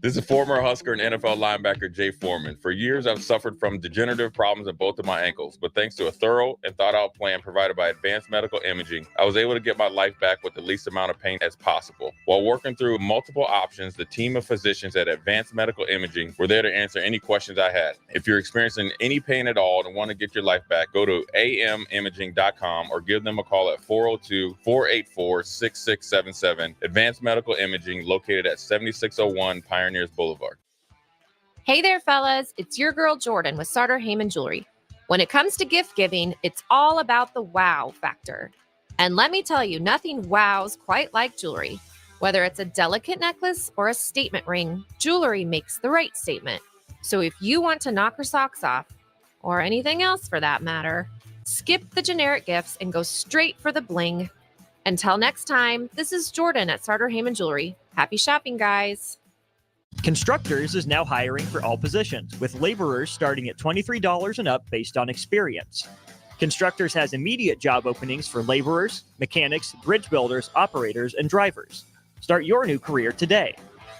This is former Husker and NFL linebacker Jay Foreman. For years, I've suffered from degenerative problems in both of my ankles, but thanks to a thorough and thought-out plan provided by Advanced Medical Imaging, I was able to get my life back with the least amount of pain as possible. While working through multiple options, the team of physicians at Advanced Medical Imaging were there to answer any questions I had. If you're experiencing any pain at all and want to get your life back, go to amimaging.com or give them a call at 402-484-6677. Advanced Medical Imaging, located at 7601 Pioneers Boulevard. Hey there, fellas. It's your girl, Jordan, with Sartor Heyman Jewelry. When it comes to gift giving, it's all about the wow factor. And let me tell you, nothing wows quite like jewelry. Whether it's a delicate necklace or a statement ring, jewelry makes the right statement. So if you want to knock her socks off, or anything else for that matter, skip the generic gifts and go straight for the bling. Until next time, this is Jordan at Sartor Heyman Jewelry. Happy shopping, guys. Constructors is now hiring for all positions, with laborers starting at $23 and up based on experience. Constructors has immediate job openings for laborers, mechanics, bridge builders, operators, and drivers. Start your new career today.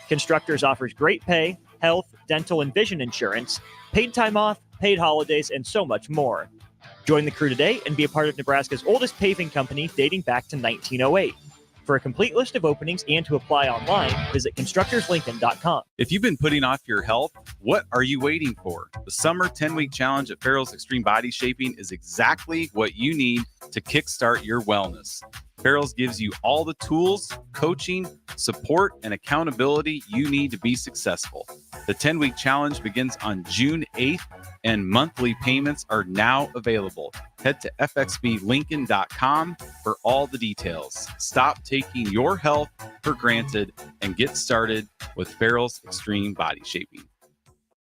Constructors offers great pay, health, dental, and vision insurance, paid time off, paid holidays, and so much more. Join the crew today and be a part of Nebraska's oldest paving company dating back to 1908. For a complete list of openings and to apply online, visit constructorslincoln.com. If you've been putting off your health, what are you waiting for? The summer 10-week challenge at Farrell's Extreme Body Shaping is exactly what you need to kickstart your wellness. Farrell's gives you all the tools, coaching, support, and accountability you need to be successful. The 10-week challenge begins on June 8th, and monthly payments are now available. Head to fxblincoln.com for all the details. Stop taking your health for granted and get started with Farrell's Extreme Body Shaping.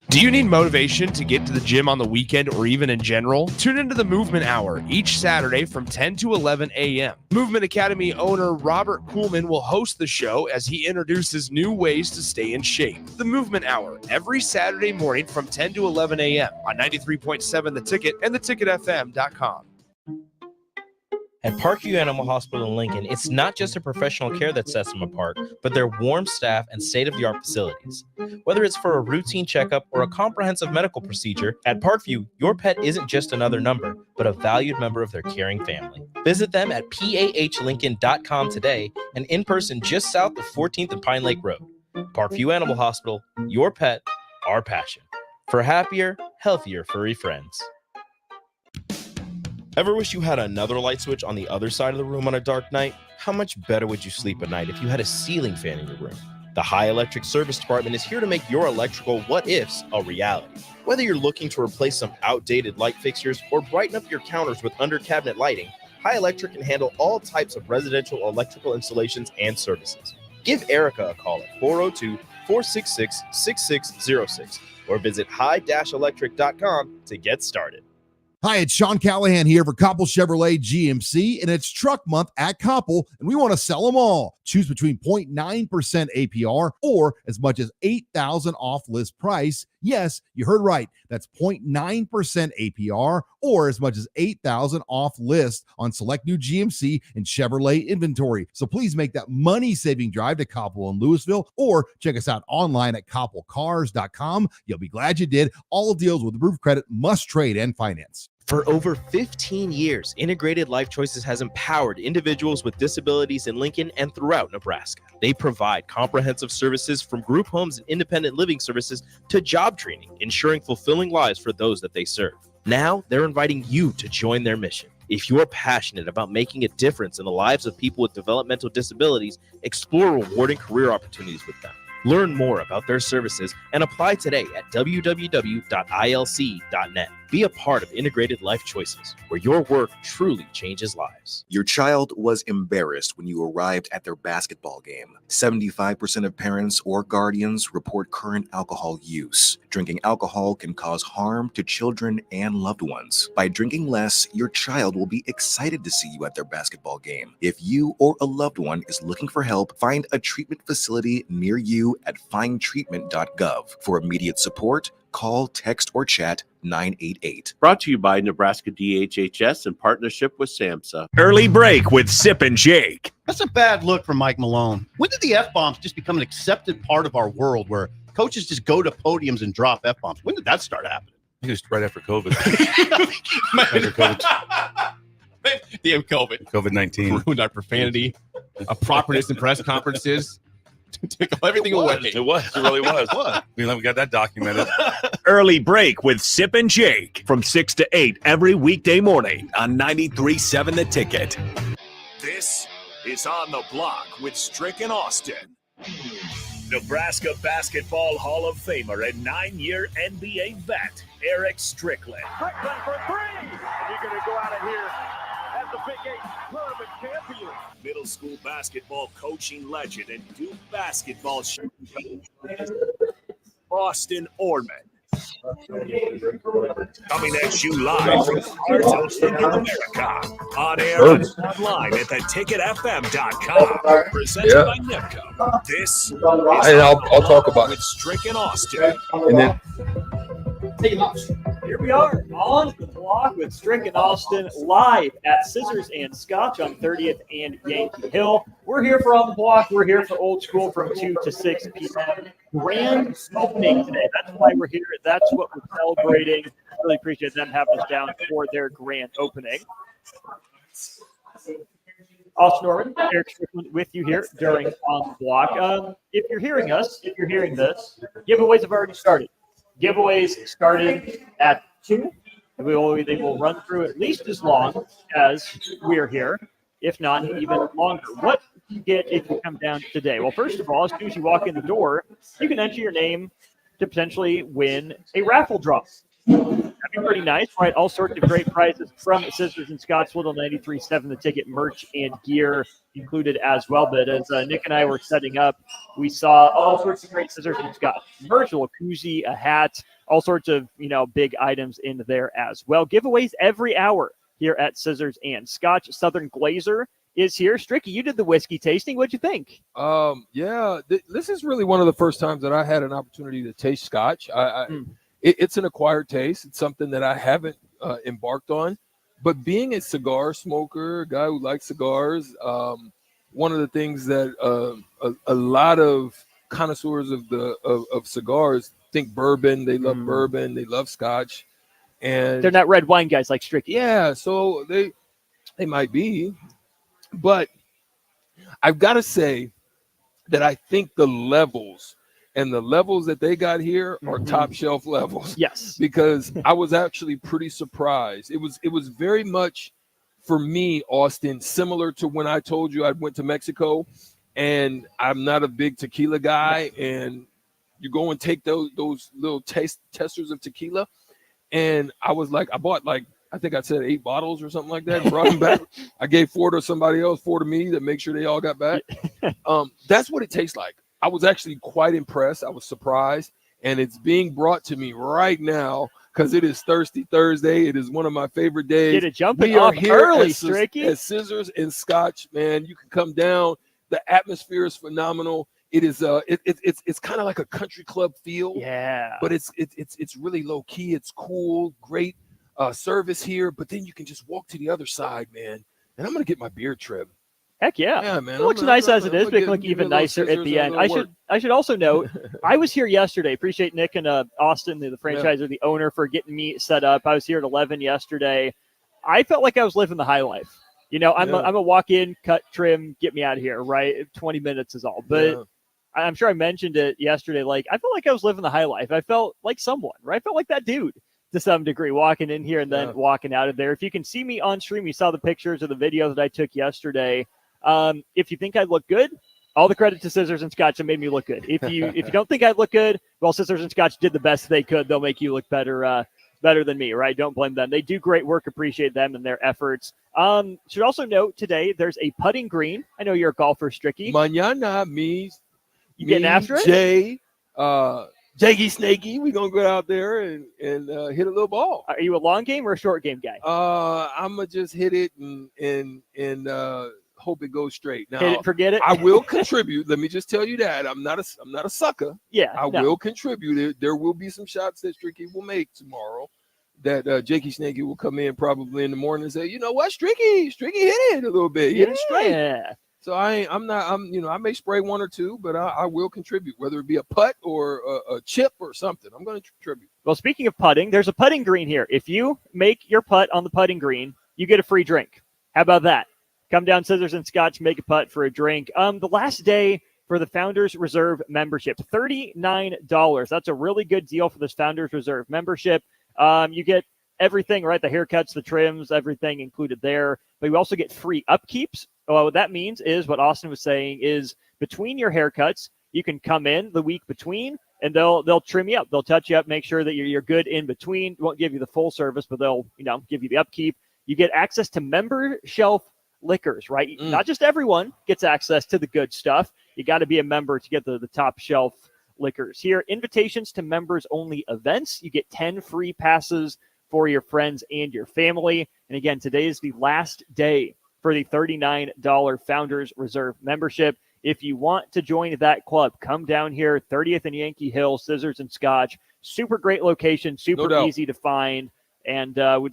Do you need motivation to get to the gym on the weekend or even in general? Tune into the Movement Hour each Saturday from 10 to 11 a.m. Movement Academy owner Robert Kuhlman will host the show as he introduces new ways to stay in shape. The Movement Hour, every Saturday morning from 10 to 11 a.m. on 93.7 The Ticket and theticketfm.com. At Parkview Animal Hospital in Lincoln, it's not just a professional care that sets them apart, but their warm staff and state-of-the-art facilities. Whether it's for a routine checkup or a comprehensive medical procedure, at Parkview, your pet isn't just another number, but a valued member of their caring family. Visit them at pahlincoln.com today and in person just south of 14th and Pine Lake Road. Parkview Animal Hospital, your pet, our passion. For happier, healthier furry friends. Ever wish you had another light switch on the other side of the room on a dark night? How much better would you sleep at night if you had a ceiling fan in your room? The High Electric Service Department is here to make your electrical what-ifs a reality. Whether you're looking to replace some outdated light fixtures or brighten up your counters with under-cabinet lighting, High Electric can handle all types of residential electrical installations and services. Give Erica a call at 402-466-6606 or visit high-electric.com to get started. Hi, it's Sean Callahan here for Koppel Chevrolet GMC, and it's truck month at Koppel, and we want to sell them all. Choose between 0.9% APR or as much as $8,000 off list price. Yes, you heard right. That's 0.9% APR or as much as $8,000 off list on select new GMC and Chevrolet inventory. So please make that money-saving drive to Koppel in Louisville or check us out online at koppelcars.com. You'll be glad you did. All deals with approved credit must trade and finance. For over 15 years, Integrated Life Choices has empowered individuals with disabilities in Lincoln and throughout Nebraska. They provide comprehensive services from group homes and independent living services to job training, ensuring fulfilling lives for those that they serve. Now, they're inviting you to join their mission. If you're passionate about making a difference in the lives of people with developmental disabilities, explore rewarding career opportunities with them. Learn more about their services and apply today at www.ilc.net. Be a part of Integrated Life Choices, where your work truly changes lives. Your child was embarrassed when you arrived at their basketball game. 75% of parents or guardians report current alcohol use. Drinking alcohol can cause harm to children and loved ones. By drinking less, your child will be excited to see you at their basketball game. If you or a loved one is looking for help, find a treatment facility near you at findtreatment.gov. For immediate support, call, text, or chat 988. Brought to you by Nebraska DHHS in partnership with SAMHSA. Early break with Sip and Jake. That's a bad look for Mike Malone. When did the F-bombs just become an accepted part of our world where coaches just go to podiums and drop F-bombs. When did that start happening? I think it was right after COVID. After Damn COVID. COVID-19. Ruined our profanity, our properness in press conferences. Took everything away. It was. It really was. What? We got that documented. Early Break with Sip and Jake from 6 to 8 every weekday morning on 93.7 The Ticket. This is On the Block with Strick and Austin. Nebraska Basketball Hall of Famer and 9-year NBA vet, Erick Strickland. Strickland for three. And you're going to go out of here as the Big 8 tournament champion. Middle school basketball coaching legend and Duke basketball champion, Austin Orman. Coming at you live from the heart of America. On air and online at theticketfm.com. Presented by NIPCO. This is I'll talk about with Strick and Austin. And then Here we are on the block with Strick and Austin live at Scissors and Scotch on 30th and Yankee Hill. We're here for On the Block. We're here for Old School from 2 to 6 p.m. Grand opening today. That's why we're here. That's what we're celebrating. Really appreciate them having us down for their grand opening. Austin Orman, Erick Strickland with you here during On the Block. If you're hearing us, if you're hearing this, giveaways have already started. Giveaways started at 2. They will run through at least as long as we're here, if not even longer. What do you get if you come down today? Well, first of all, as soon as you walk in the door, you can enter your name to potentially win a raffle draw. That'd be pretty nice, right? All sorts of great prizes from Scissors and Scotch, Little 93.7 The Ticket merch and gear included as well. But as Nick and I were setting up, we saw all sorts of great Scissors and Scotch merch, a little koozie, a hat, all sorts of big items in there as well. Giveaways every hour here at Scissors and Scotch. Southern Glazer is here. Stricky, you did the whiskey tasting. What'd you think? This is really one of the first times that I had an opportunity to taste Scotch. It's an acquired taste. It's something that I haven't embarked on. But being a cigar smoker, a guy who likes cigars, one of the things that a lot of connoisseurs of cigars think bourbon. They love bourbon. They love Scotch. And they're not red wine guys like Stricky. Yeah, so they might be. But I've got to say that I think the levels that they got here are top shelf levels. Yes. Because I was actually pretty surprised. It was very much, for me, Austin, similar to when I told you I went to Mexico, and I'm not a big tequila guy, and you go and take those little testers of tequila, and I was like, I bought I think I said 8 bottles or something like that, and brought them back. I gave 4 to somebody else, 4 to me, to make sure they all got back. That's what it tastes like. I was actually quite impressed. I was surprised, and it's being brought to me right now because it is Thirsty Thursday. It is one of my favorite days. Get it jumping we are off here early, at Stricky. At Scissors and Scotch, man. You can come down. The atmosphere is phenomenal. It is it's kind of like a country club feel. Yeah. But it's really low key. It's cool. Great service here. But then you can just walk to the other side, man. And I'm gonna get my beard trimmed. Heck yeah. Yeah, man. It looks nice as it is, but it can look even nicer at the end. I should also note, I was here yesterday. Appreciate Nick and Austin, the franchiser, the owner, for getting me set up. I was here at 11 yesterday. I felt like I was living the high life. I'm a walk in, cut, trim, get me out of here, right? 20 minutes is all. But I'm sure I mentioned it yesterday. I felt like I was living the high life. I felt like someone, right? I felt like that dude to some degree, walking in here and then walking out of there. If you can see me on stream, you saw the pictures of the video that I took yesterday. If you think I look good, all the credit to Scissors and Scotch that made me look good. If you don't think I look good, well, Scissors and Scotch did the best they could. They'll make you look better than me, right? Don't blame them. They do great work. Appreciate them and their efforts. Should also note today there's a putting green. I know you're a golfer, Stricky. Mañana, me, getting after it? Jay, Jakey Snakey, we're gonna go out there and hit a little ball. Are you a long game or a short game guy? I'm gonna just hit it and hope it goes straight. Now, hit it, forget it. I will contribute. Let me just tell you that I'm not a sucker. Yeah, I will contribute. There will be some shots that Stricky will make tomorrow. That Jakey Snakey will come in probably in the morning and say, you know what, Stricky hit it a little bit, hit it straight. So I may spray one or two, but I will contribute, whether it be a putt or a chip or something. I'm going to contribute. Well, speaking of putting, there's a putting green here. If you make your putt on the putting green, you get a free drink. How about that? Come down Scissors and Scotch, make a putt for a drink. The last day for the Founders Reserve membership, $39. That's a really good deal for this Founders Reserve membership. You get everything, right? The haircuts, the trims, everything included there. But you also get free upkeeps. What that means is what Austin was saying is between your haircuts, you can come in the week between and they'll trim you up. They'll touch you up, make sure that you're good in between. Won't give you the full service, but they'll, give you the upkeep. You get access to member shelf liquors, right? Not just everyone gets access to the good stuff. You got to be a member to get the top shelf liquors. Here, invitations to members only events. You get 10 free passes for your friends and your family. And again, today is the last day for the $39 Founders Reserve membership. If you want to join that club, come down here, 30th and Yankee Hill, Scissors and Scotch. Super great location, super easy to find. And well,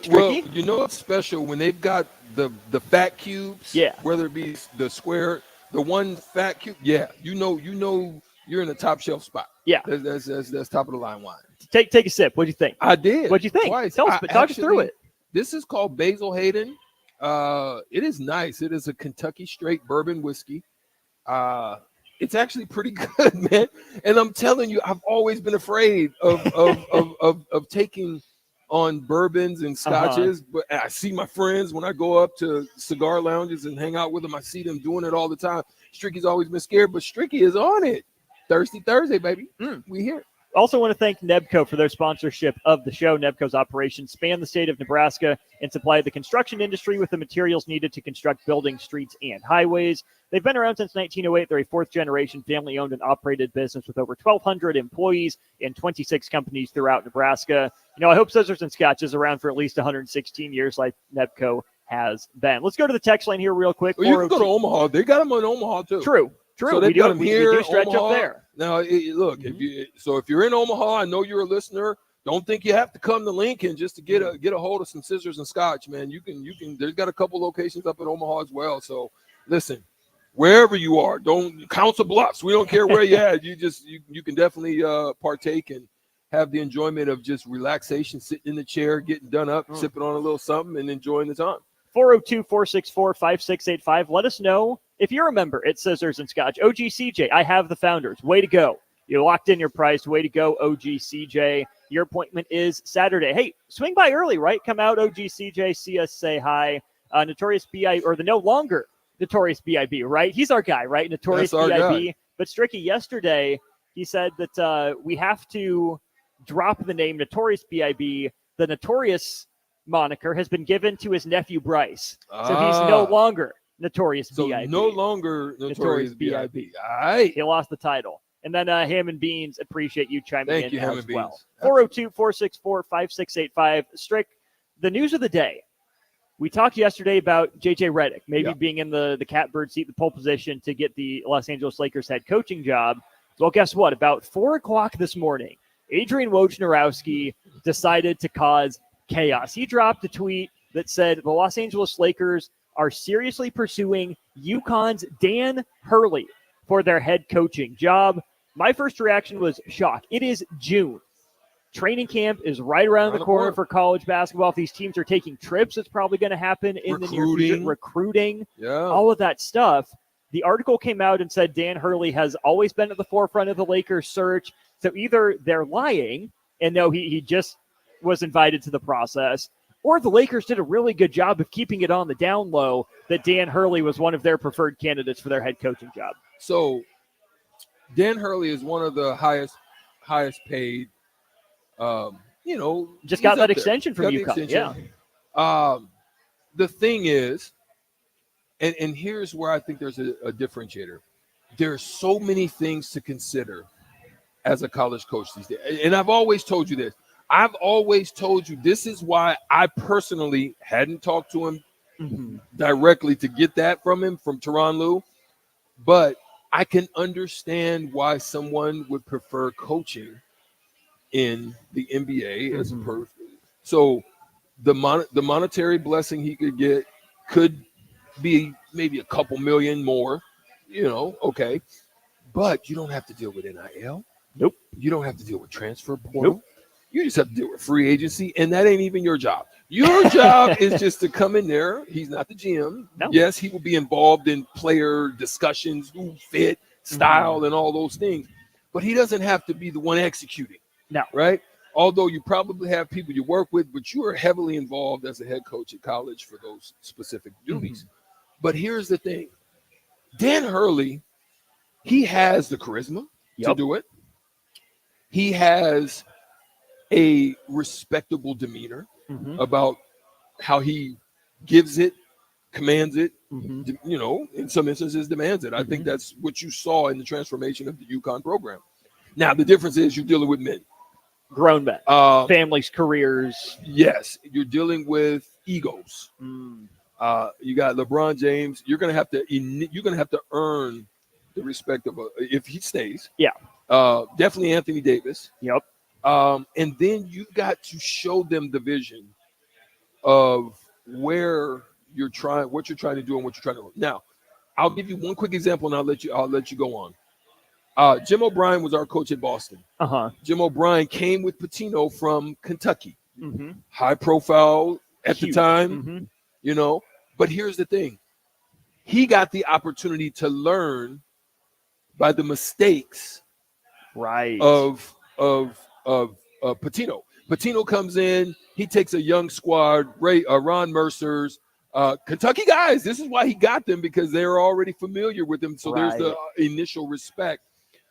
it's special when they've got the fat cubes. Yeah. Whether it be the square, the one fat cube. Yeah. You know, you're in a top shelf spot. Yeah. That's top of the line wine. Take a sip. What'd you think? I did. What'd you think? Twice. Talk us through it. This is called Basil Hayden. It is nice. It is a Kentucky straight bourbon whiskey. It's actually pretty good, man. And I'm telling you, I've always been afraid of taking on bourbons and scotches, but I see my friends when I go up to cigar lounges and hang out with them. I see them doing it all the time. Stricky's always been scared, but Stricky is on it. Thirsty Thursday, baby. We here. Also want to thank Nebco for their sponsorship of the show. Nebco's operations span the state of Nebraska and supply the construction industry with the materials needed to construct buildings, streets, and highways. They've been around since 1908. They're a fourth-generation family-owned and operated business with over 1,200 employees and 26 companies throughout Nebraska. I hope Scissors and Scotch is around for at least 116 years like Nebco has been. Let's go to the text line here real quick. Well, you can go to Omaha. They got them in Omaha, too. True. So we do stretch Omaha. up there. Now, look, if you're in Omaha, I know you're a listener. Don't think you have to come to Lincoln just to get a hold of some Scissors and Scotch, man. You can. There's got a couple locations up in Omaha as well. So listen, wherever you are, don't Council Bluffs. We don't care where you're at. You can definitely partake and have the enjoyment of just relaxation, sitting in the chair, getting done up, sipping on a little something, and enjoying the time. 402-464-5685. Let us know if you're a member at Scissors and Scotch. OGCJ, I have the Founders. Way to go. You locked in your price. Way to go, OGCJ. Your appointment is Saturday. Hey, swing by early, right? Come out, OGCJ, see us, say hi. Notorious B.I. or the no longer Notorious B.I.B., right? He's our guy, right? Notorious B.I.B. But Stricky, yesterday, he said that we have to drop the name Notorious B.I.B. The Notorious moniker has been given to his nephew Bryce. So he's no longer Notorious B.I.B. No longer Notorious B.I.B. All right. He lost the title. And then Ham and Beans, appreciate you chiming in Ham as and well. Beans. 402-464-5685. Strick, the news of the day. We talked yesterday about J.J. Redick maybe being in the catbird seat, the pole position to get the Los Angeles Lakers head coaching job. Well, guess what? About 4 o'clock this morning, Adrian Wojnarowski decided to cause chaos. He dropped a tweet that said the Los Angeles Lakers are seriously pursuing UConn's Dan Hurley for their head coaching job. My first reaction was shock. It is June. Training camp is right around the corner for college basketball. If these teams are taking trips, it's probably going to happen in the near future. Recruiting, all of that stuff. The article came out and said Dan Hurley has always been at the forefront of the Lakers search. So either they're lying and no, he just was invited to the process, or the Lakers did a really good job of keeping it on the down low that Dan Hurley was one of their preferred candidates for their head coaching job. So Dan Hurley is one of the highest paid, just got that extension from UConn. Yeah. The thing is, and here's where I think there's a differentiator. There's so many things to consider as a college coach these days. And I've always told you this. I've always told you this is why I personally hadn't talked to him directly to get that from him, from Tyronn Lue. But I can understand why someone would prefer coaching in the NBA as a person. So the monetary blessing he could get, could be maybe a couple million more, okay. But you don't have to deal with NIL. Nope. You don't have to deal with transfer portal. Nope. You just have to deal with free agency, and that ain't even your job. Your job is just to come in there. He's not the GM. No. Yes, he will be involved in player discussions, who fit, style, and all those things. But he doesn't have to be the one executing. No. Right? Although you probably have people you work with, but you are heavily involved as a head coach at college for those specific duties. But here's the thing. Dan Hurley, he has the charisma to do it. He has a respectable demeanor about how he gives it, commands it, in some instances demands it. I think that's what you saw in the transformation of the UConn program. Now, the difference is you're dealing with men. Grown men, families, careers. Yes, you're dealing with egos. You got LeBron James. You're gonna have to earn the respect of if he stays. Yeah. Definitely Anthony Davis. Yep. And then you've got to show them the vision of what you're trying to do and what you're trying to do. Now, I'll give you one quick example and I'll let you go on. Jim O'Brien was our coach at Boston. Jim O'Brien came with Pitino from Kentucky. High profile at the time, But here's the thing. He got the opportunity to learn by the mistakes of Pitino. Pitino comes in, he takes a young squad, Ron Mercer's, Kentucky guys. This is why he got them, because they're already familiar with him. So there's the initial respect.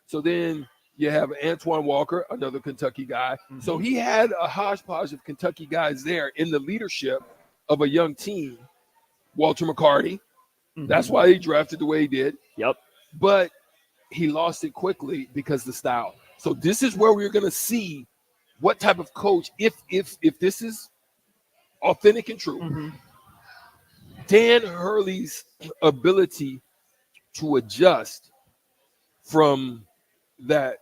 So then you have Antoine Walker, another Kentucky guy. So he had a hodgepodge of Kentucky guys there in the leadership of a young team. Walter McCarty. That's why he drafted the way he did. Yep. But he lost it quickly because the style. So this is where we're going to see what type of coach, if this is authentic and true, Dan Hurley's ability to adjust from that,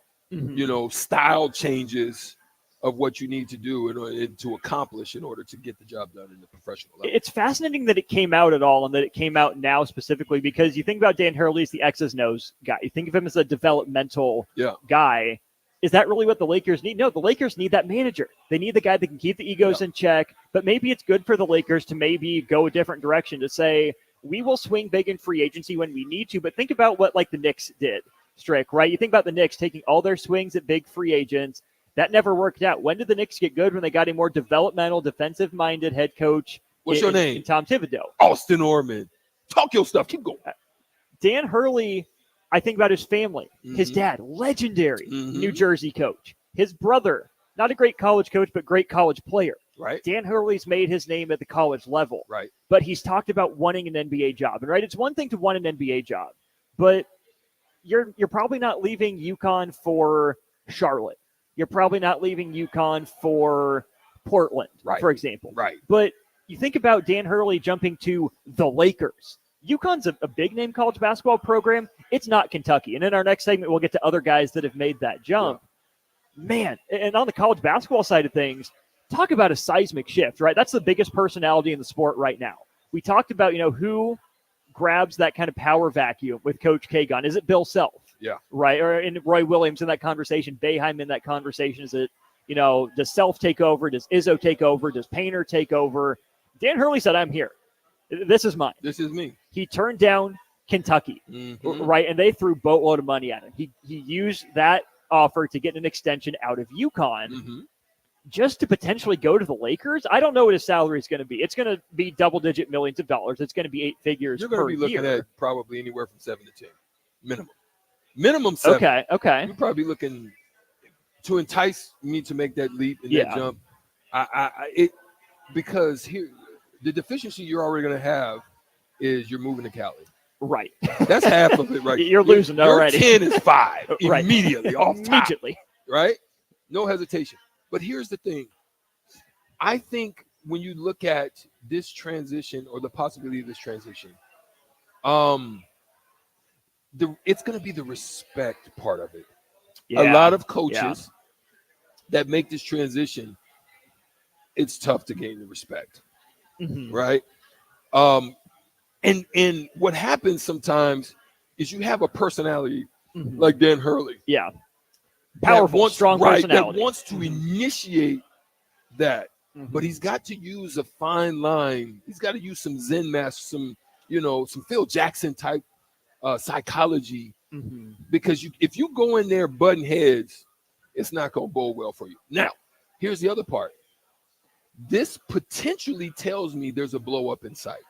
style changes of what you need to do in order to accomplish in order to get the job done in the professional level. It's fascinating that it came out at all and that it came out now specifically, because you think about Dan Hurley as the X's and O's guy. You think of him as a developmental guy. Is that really what the Lakers need? No, the Lakers need that manager. They need the guy that can keep the egos in check, but maybe it's good for the Lakers to maybe go a different direction, to say, we will swing big in free agency when we need to, but think about what the Knicks did, Strick, right? You think about the Knicks taking all their swings at big free agents. That never worked out. When did the Knicks get good? When they got a more developmental, defensive-minded head coach. What's your name? Tom Thibodeau. Austin Orman. Talk your stuff. Keep going. Dan Hurley, I think about his family. His dad, legendary New Jersey coach. His brother, not a great college coach, but great college player. Right. Dan Hurley's made his name at the college level. Right. But he's talked about wanting an NBA job. And it's one thing to want an NBA job, but you're probably not leaving UConn for Charlotte. You're probably not leaving UConn for Portland, for example. Right. But you think about Dan Hurley jumping to the Lakers. UConn's a big-name college basketball program. It's not Kentucky. And in our next segment, we'll get to other guys that have made that jump. Man, and on the college basketball side of things, talk about a seismic shift, right? That's the biggest personality in the sport right now. We talked about, who grabs that kind of power vacuum with Coach Kagan. Is it Bill Self? Yeah. Right. Or in Roy Williams in that conversation, Boeheim in that conversation. Is it, does Self take over? Does Izzo take over? Does Painter take over? Dan Hurley said, I'm here. This is mine. This is me. He turned down Kentucky, right? And they threw a boatload of money at him. He used that offer to get an extension out of UConn just to potentially go to the Lakers. I don't know what his salary is going to be. It's going to be double-digit millions of dollars. It's going to be 8 figures per year. You're going to be looking at probably anywhere from 7 to 10 minimum 7. Okay. You're probably looking to entice me to make that leap and that jump. Because here, the deficiency you're already going to have is you're moving to Cali. Right. That's half of it, right? You're losing already. Your 10 is 5 Right. immediately off top. Immediately. Right? No hesitation. But here's the thing. I think when you look at this transition or the possibility of this transition, it's going to be the respect part of it. A lot of coaches that make this transition, it's tough to gain the respect, right? And what happens sometimes is you have a personality like Dan Hurley. Yeah. Powerful, strong personality. That wants to initiate that. But he's got to use a fine line. He's got to use some Zen master, some Phil Jackson type psychology. Because if you go in there butting heads, it's not going to bode well for you. Now, here's the other part. This potentially tells me there's a blow up in sight.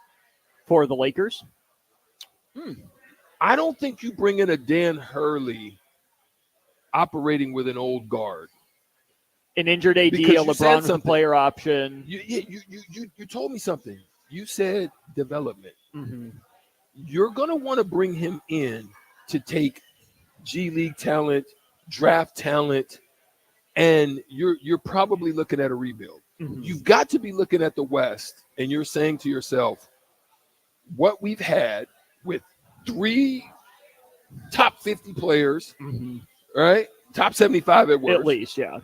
For the Lakers? I don't think you bring in a Dan Hurley operating with an old guard. An injured AD, a LeBron with a player option. You told me something. You said development. You're going to want to bring him in to take G League talent, draft talent, and you're probably looking at a rebuild. You've got to be looking at the West, and you're saying to yourself, what we've had with 3 top 50 players, right? Top 75 at worst. At least, yeah.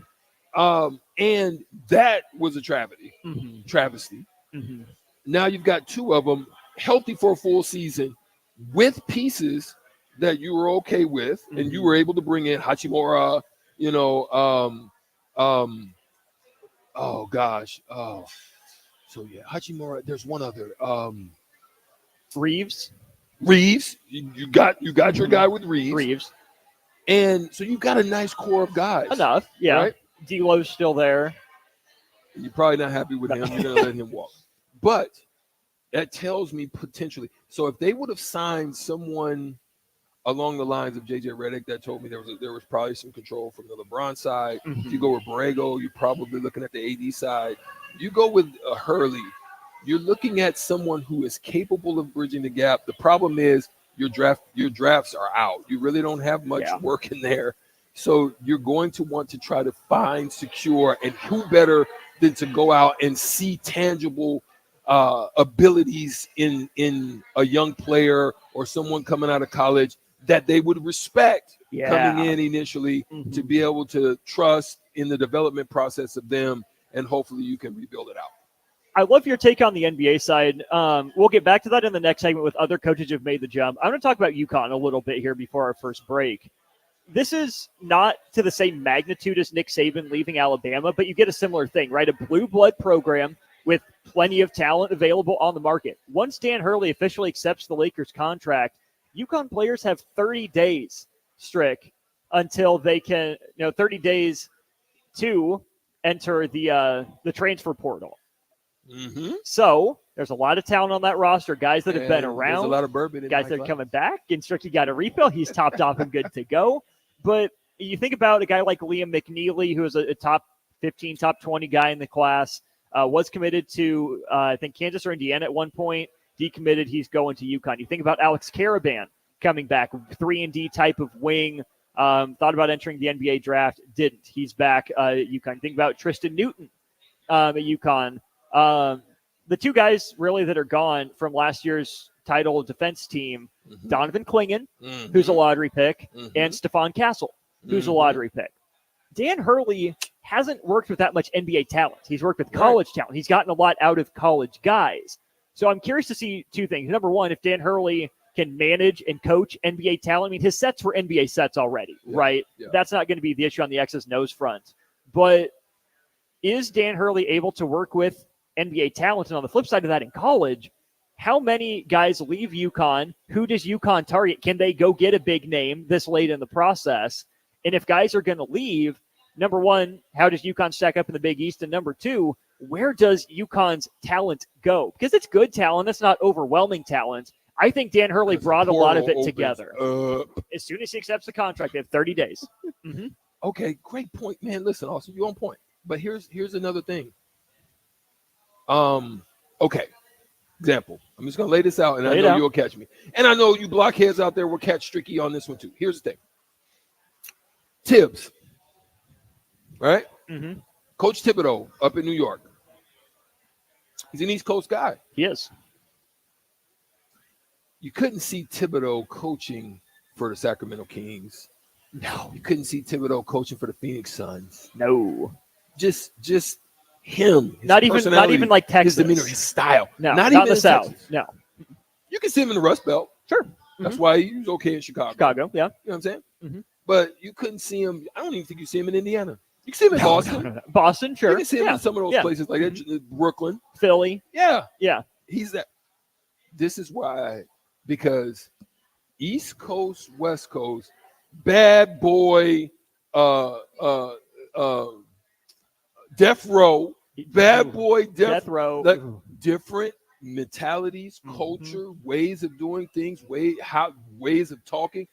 And that was a travesty. Now you've got 2 of them healthy for a full season with pieces that you were okay with, and you were able to bring in Hachimura, Hachimura. There's one other. Reeves. You got your guy with Reeves. And so you've got a nice core of guys. Enough, yeah. Right? D'Lo's still there. You're probably not happy with him. You're going to let him walk. But that tells me potentially. So if they would have signed someone along the lines of J.J. Redick, that told me there was probably some control from the LeBron side. If you go with Borrego, you're probably looking at the AD side. You go with Hurley, you're looking at someone who is capable of bridging the gap. The problem is your drafts are out. You really don't have much work in there. So you're going to want to try to find, secure, and who better than to go out and see tangible abilities in a young player or someone coming out of college that they would respect coming in initially to be able to trust in the development process of them, and hopefully you can rebuild it out. I love your take on the NBA side. We'll get back to that in the next segment with other coaches who've made the jump. I'm going to talk about UConn a little bit here before our first break. This is not to the same magnitude as Nick Saban leaving Alabama, but you get a similar thing, right? A blue blood program with plenty of talent available on the market. Once Dan Hurley officially accepts the Lakers contract, UConn players have 30 days, Strick, until they can, 30 days to enter the transfer portal. So there's a lot of talent on that roster, guys that have been around. There's a lot of bourbon in guys that are coming back. And Stricky got a refill. He's topped off and good to go. But you think about a guy like Liam McNeely, who is a top 15, top 20 guy in the class, was committed to, I think, Kansas or Indiana at one point. Decommitted, he's going to UConn. You think about Alex Caravan coming back, 3-and-D type of wing. Thought about entering the NBA draft, didn't. He's back at UConn. Think about Tristan Newton at UConn. The 2 guys really that are gone from last year's title defense team, Donovan Clingan, who's a lottery pick, and Stephon Castle, who's a lottery pick. Dan Hurley hasn't worked with that much NBA talent. He's worked with college talent. He's gotten a lot out of college guys. So I'm curious to see 2 things. Number one, if Dan Hurley can manage and coach NBA talent. I mean, his sets were NBA sets already, right? Yeah. That's not going to be the issue on the X's and O's front. But is Dan Hurley able to work with NBA talent? And on the flip side of that, in college, how many guys leave UConn? Who does UConn target? Can they go get a big name this late in the process? And if guys are going to leave, number one, how does UConn stack up in the Big East? And number two, where does UConn's talent go? Because it's good talent. It's not overwhelming talent. I think Dan Hurley brought a lot of it together. As soon as he accepts the contract, they have 30 days. Okay, great point, man. Listen, Austin, you're on point. But here's another thing. Okay, example. I'm just going to lay this out, and I know you'll catch me. And I know you blockheads out there will catch Stricky on this one, too. Here's the thing. Tibbs, right? Coach Thibodeau up in New York. He's an East Coast guy. He is. You couldn't see Thibodeau coaching for the Sacramento Kings. No. You couldn't see Thibodeau coaching for the Phoenix Suns. No. Just him. Not even like Texas. His demeanor, his style. No, not in the South. Texas. No. You can see him in the Rust Belt. Sure. That's why he was okay in Chicago. Yeah. You know what I'm saying? Mm-hmm. But you couldn't see him. I don't even think you see him in Indiana. You can see him in Boston. No. Boston, sure. You can see him in some of those places like Brooklyn. Philly. Yeah. Yeah. He's that. This is why, because East Coast, West Coast, bad boy, death row, bad boy, death row, like, different mentalities, culture, ways of doing things, ways of talking.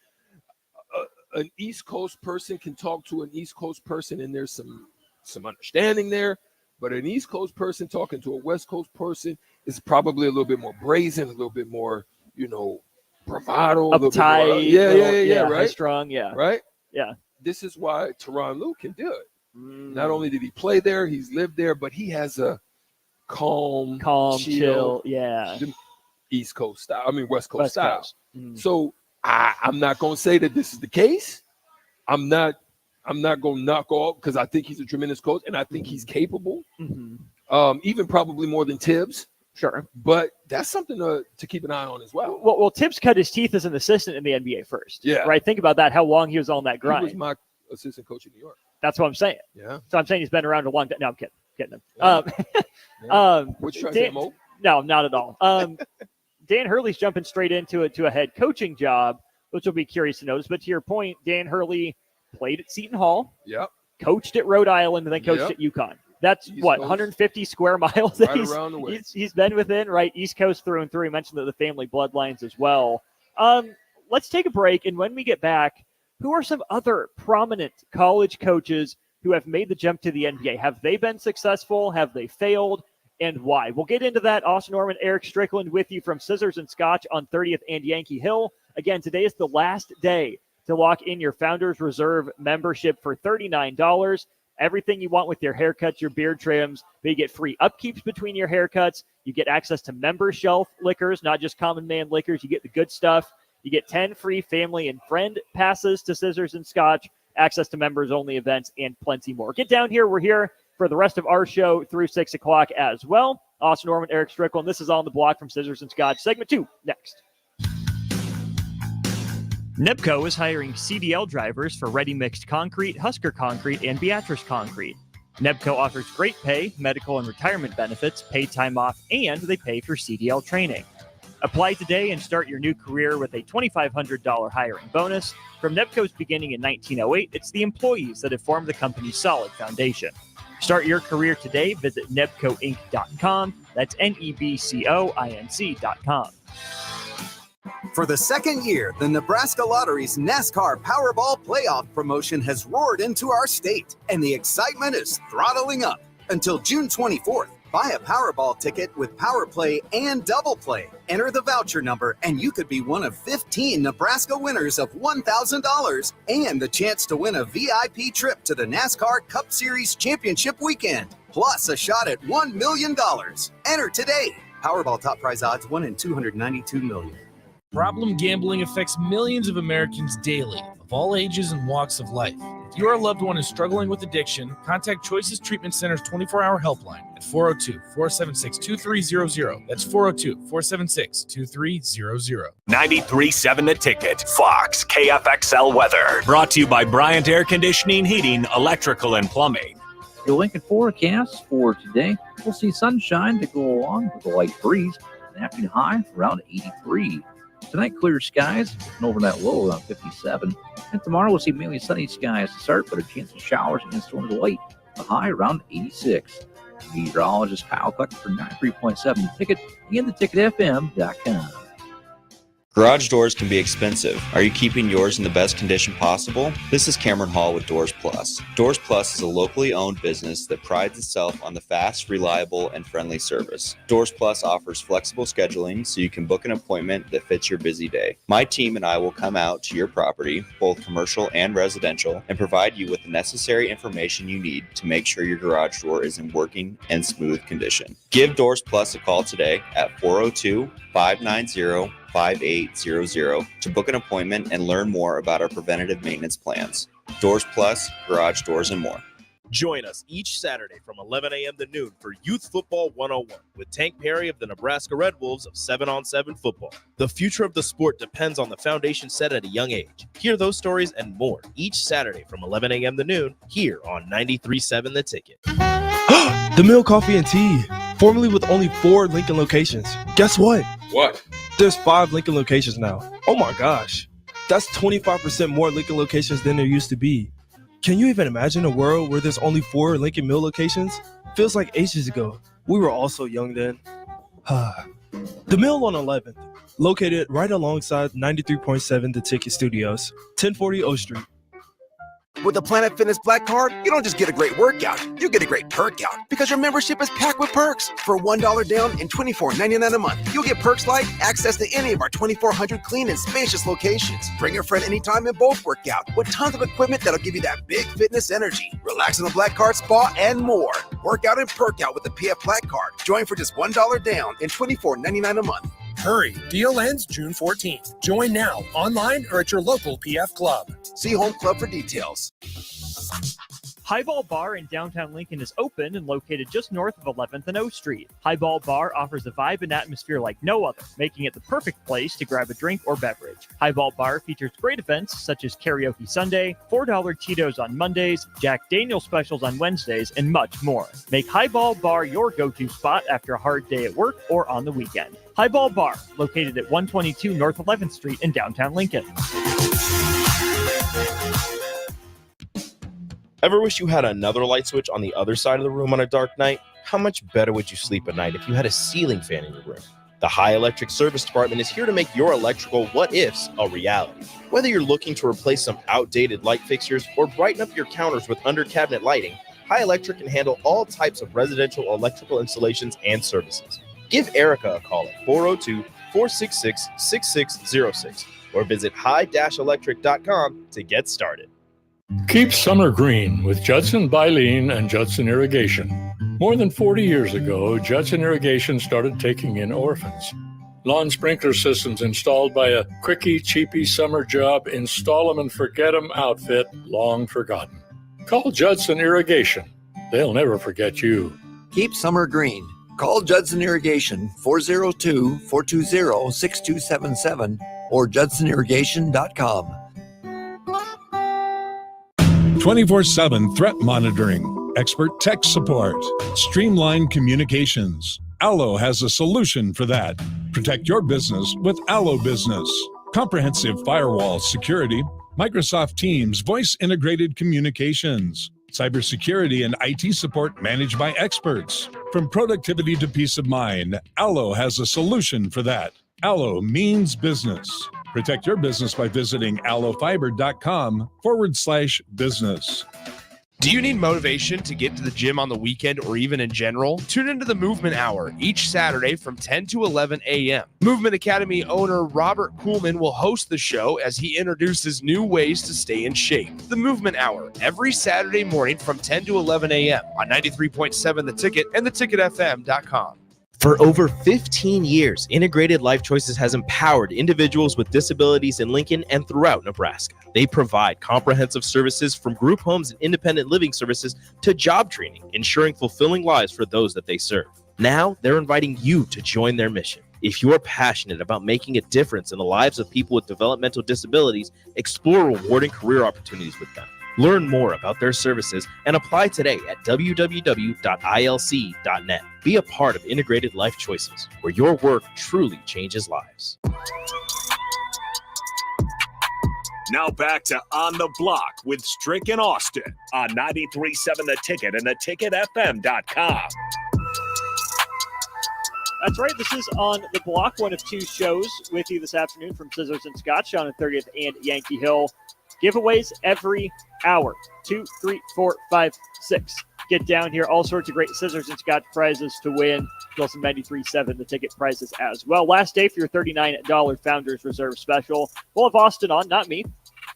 An East Coast person can talk to an East Coast person, and there's some understanding there. But an East Coast person talking to a West Coast person is probably a little bit more brazen, a little bit more, bravado, uptight, yeah, right, strong, right, yeah. This is why Tyronn Lue can do it. Not only did he play there, he's lived there, but he has a calm, chill, yeah. East Coast style. I mean, West Coast style. So I'm not going to say that this is the case. I'm not going to knock off because I think he's a tremendous coach and I think he's capable, even probably more than Tibbs. Sure. But that's something to keep an eye on as well. Well, Tibbs cut his teeth as an assistant in the NBA first. Yeah. Right? Think about that, how long he was on that grind. He was my assistant coach in New York. That's what I'm saying. Yeah. So I'm saying he's been around a long time. No, I'm kidding him. Yeah. What you trying to say, Mo? No, not at all. Dan Hurley's jumping straight into a head coaching job, which will be curious to notice. But to your point, Dan Hurley played at Seton Hall. Yep. Coached at Rhode Island and then coached at UConn. That's East what, Coast. 150 square miles that Around the way. he's been within, right? East Coast through and through. He mentioned that the family bloodlines as well. Let's take a break, and when we get back, who are some other prominent college coaches who have made the jump to the NBA? Have they been successful? Have they failed? And why? We'll get into that. Austin Norman, Erick Strickland with you from Scissors and Scotch on 30th and Yankee Hill. Again, today is the last day to lock in your Founders Reserve membership for $39. Everything you want with your haircuts, your beard trims. But you get free upkeeps between your haircuts. You get access to member shelf liquors, not just common man liquors. You get the good stuff. You get 10 free family and friend passes to Scissors and Scotch, access to members-only events, and plenty more. Get down here. We're here for the rest of our show through 6 o'clock as well. Austin Norman, Erick Strickland. This is On the Block from Scissors and Scotch. Segment 2, next. Nebco is hiring CDL drivers for ready-mixed concrete, Husker Concrete, and Beatrice Concrete. Nebco offers great pay, medical and retirement benefits, paid time off, and they pay for CDL training. Apply today and start your new career with a $2,500 hiring bonus. From Nebco's beginning in 1908, it's the employees that have formed the company's solid foundation. Start your career today. Visit nebcoinc.com. That's NEBCOINC.com. For the second year, the Nebraska Lottery's NASCAR Powerball Playoff promotion has roared into our state, and the excitement is throttling up. Until June 24th, buy a Powerball ticket with Power Play and Double Play. Enter the voucher number, and you could be one of 15 Nebraska winners of $1,000 and the chance to win a VIP trip to the NASCAR Cup Series Championship weekend, plus a shot at $1 million. Enter today. Powerball top prize odds 1 in 292 million. Problem gambling affects millions of Americans daily, of all ages and walks of life. If your loved one is struggling with addiction, contact Choices Treatment Center's 24-hour helpline at 402-476-2300. That's 402-476-2300. 93.7 The Ticket, Fox, KFXL weather. Brought to you by Bryant Air Conditioning, Heating, Electrical, and Plumbing. The Lincoln forecast for today, we'll see sunshine to go along with a light breeze. An afternoon high around 83. Tonight, clear skies, and over that low around 57. And tomorrow, we'll see mainly sunny skies to start, but a chance of showers and storms late. A high around 86. Meteorologist Kyle Cluck for 93.7 The Ticket and theticketfm.com. Garage doors can be expensive. Are you keeping yours in the best condition possible? This is Cameron Hall with Doors Plus. Doors Plus is a locally owned business that prides itself on the fast, reliable, and friendly service. Doors Plus offers flexible scheduling so you can book an appointment that fits your busy day. My team and I will come out to your property, both commercial and residential, and provide you with the necessary information you need to make sure your garage door is in working and smooth condition. Give Doors Plus a call today at 402-590-5800 to book an appointment and learn more about our preventative maintenance plans. Doors Plus, garage doors, and more. Join us each Saturday from 11 a.m. to noon for Youth Football 101 with Tank Perry of the Nebraska Red Wolves of 7-on-7 football. The future of the sport depends on the foundation set at a young age. Hear those stories and more each Saturday from 11 a.m. to noon here on 93.7 The Ticket. The Mill Coffee and Tea, formerly with only 4 Lincoln locations. Guess what? What? There's 5 Lincoln locations now. Oh my gosh. That's 25% more Lincoln locations than there used to be. Can you even imagine a world where there's only 4 Lincoln Mill locations? Feels like ages ago. We were all so young then. The Mill on 11th, located right alongside 93.7 The Ticket Studios, 1040 O Street. With the Planet Fitness Black Card, you don't just get a great workout, you get a great perk out because your membership is packed with perks. For $1 down and $24.99 a month, you'll get perks like access to any of our 2,400 clean and spacious locations. Bring a friend anytime and both work out with tons of equipment that'll give you that big fitness energy. Relax in the Black Card spa and more. Work out and perk out with the PF Black Card. Join for just $1 down and $24.99 a month. Hurry, deal ends June 14th. Join now, online or at your local PF Club. See Home Club for details. Highball Bar in downtown Lincoln is open and located just north of 11th and O Street. Highball Bar offers a vibe and atmosphere like no other, making it the perfect place to grab a drink or beverage. Highball Bar features great events such as Karaoke Sunday, $4 Cheetos on Mondays, Jack Daniel's specials on Wednesdays, and much more. Make Highball Bar your go-to spot after a hard day at work or on the weekend. Highball Bar, located at 122 North 11th Street in downtown Lincoln. Ever wish you had another light switch on the other side of the room on a dark night? How much better would you sleep at night if you had a ceiling fan in your room? The High Electric Service Department is here to make your electrical what-ifs a reality. Whether you're looking to replace some outdated light fixtures or brighten up your counters with under-cabinet lighting, High Electric can handle all types of residential electrical installations and services. Give Erica a call at 402-466-6606 or visit high-electric.com to get started. Keep summer green with Judson Bylene and Judson Irrigation. More than 40 years ago, Judson Irrigation started taking in orphans. Lawn sprinkler systems installed by a quickie, cheapy summer job, install them and forget them outfit long forgotten. Call Judson Irrigation. They'll never forget you. Keep summer green. Call Judson Irrigation 402-420-6277 or judsonirrigation.com. 24/7 threat monitoring, expert tech support, streamlined communications. Allo has a solution for that. Protect your business with Allo Business. Comprehensive firewall security, Microsoft Teams voice integrated communications, cybersecurity and IT support managed by experts. From productivity to peace of mind, Allo has a solution for that. Allo means business. Protect your business by visiting allofiber.com/business. Do you need motivation to get to the gym on the weekend or even in general? Tune into the Movement Hour each Saturday from 10 to 11 a.m. Movement Academy owner Robert Kuhlman will host the show as he introduces new ways to stay in shape. The Movement Hour every Saturday morning from 10 to 11 a.m. on 93.7 The Ticket and theticketfm.com. For over 15 years, Integrated Life Choices has empowered individuals with disabilities in Lincoln and throughout Nebraska. They provide comprehensive services from group homes and independent living services to job training, ensuring fulfilling lives for those that they serve. Now, they're inviting you to join their mission. If you're passionate about making a difference in the lives of people with developmental disabilities, explore rewarding career opportunities with them. Learn more about their services and apply today at www.ilc.net. Be a part of Integrated Life Choices, where your work truly changes lives. Now back to On the Block with Strick and Austin on 93.7 The Ticket and theticketfm.com. That's right. This is On the Block, one of two shows with you this afternoon from Scissors and Scotch on 30th and Yankee Hill. Giveaways every hour. 2, 3, 4, 5, 6. Get down here. All sorts of great Scissors and Scotch prizes to win. Some 93.7 The Ticket prizes as well. Last day for your $39 Founders Reserve Special. We'll have Austin on, not me.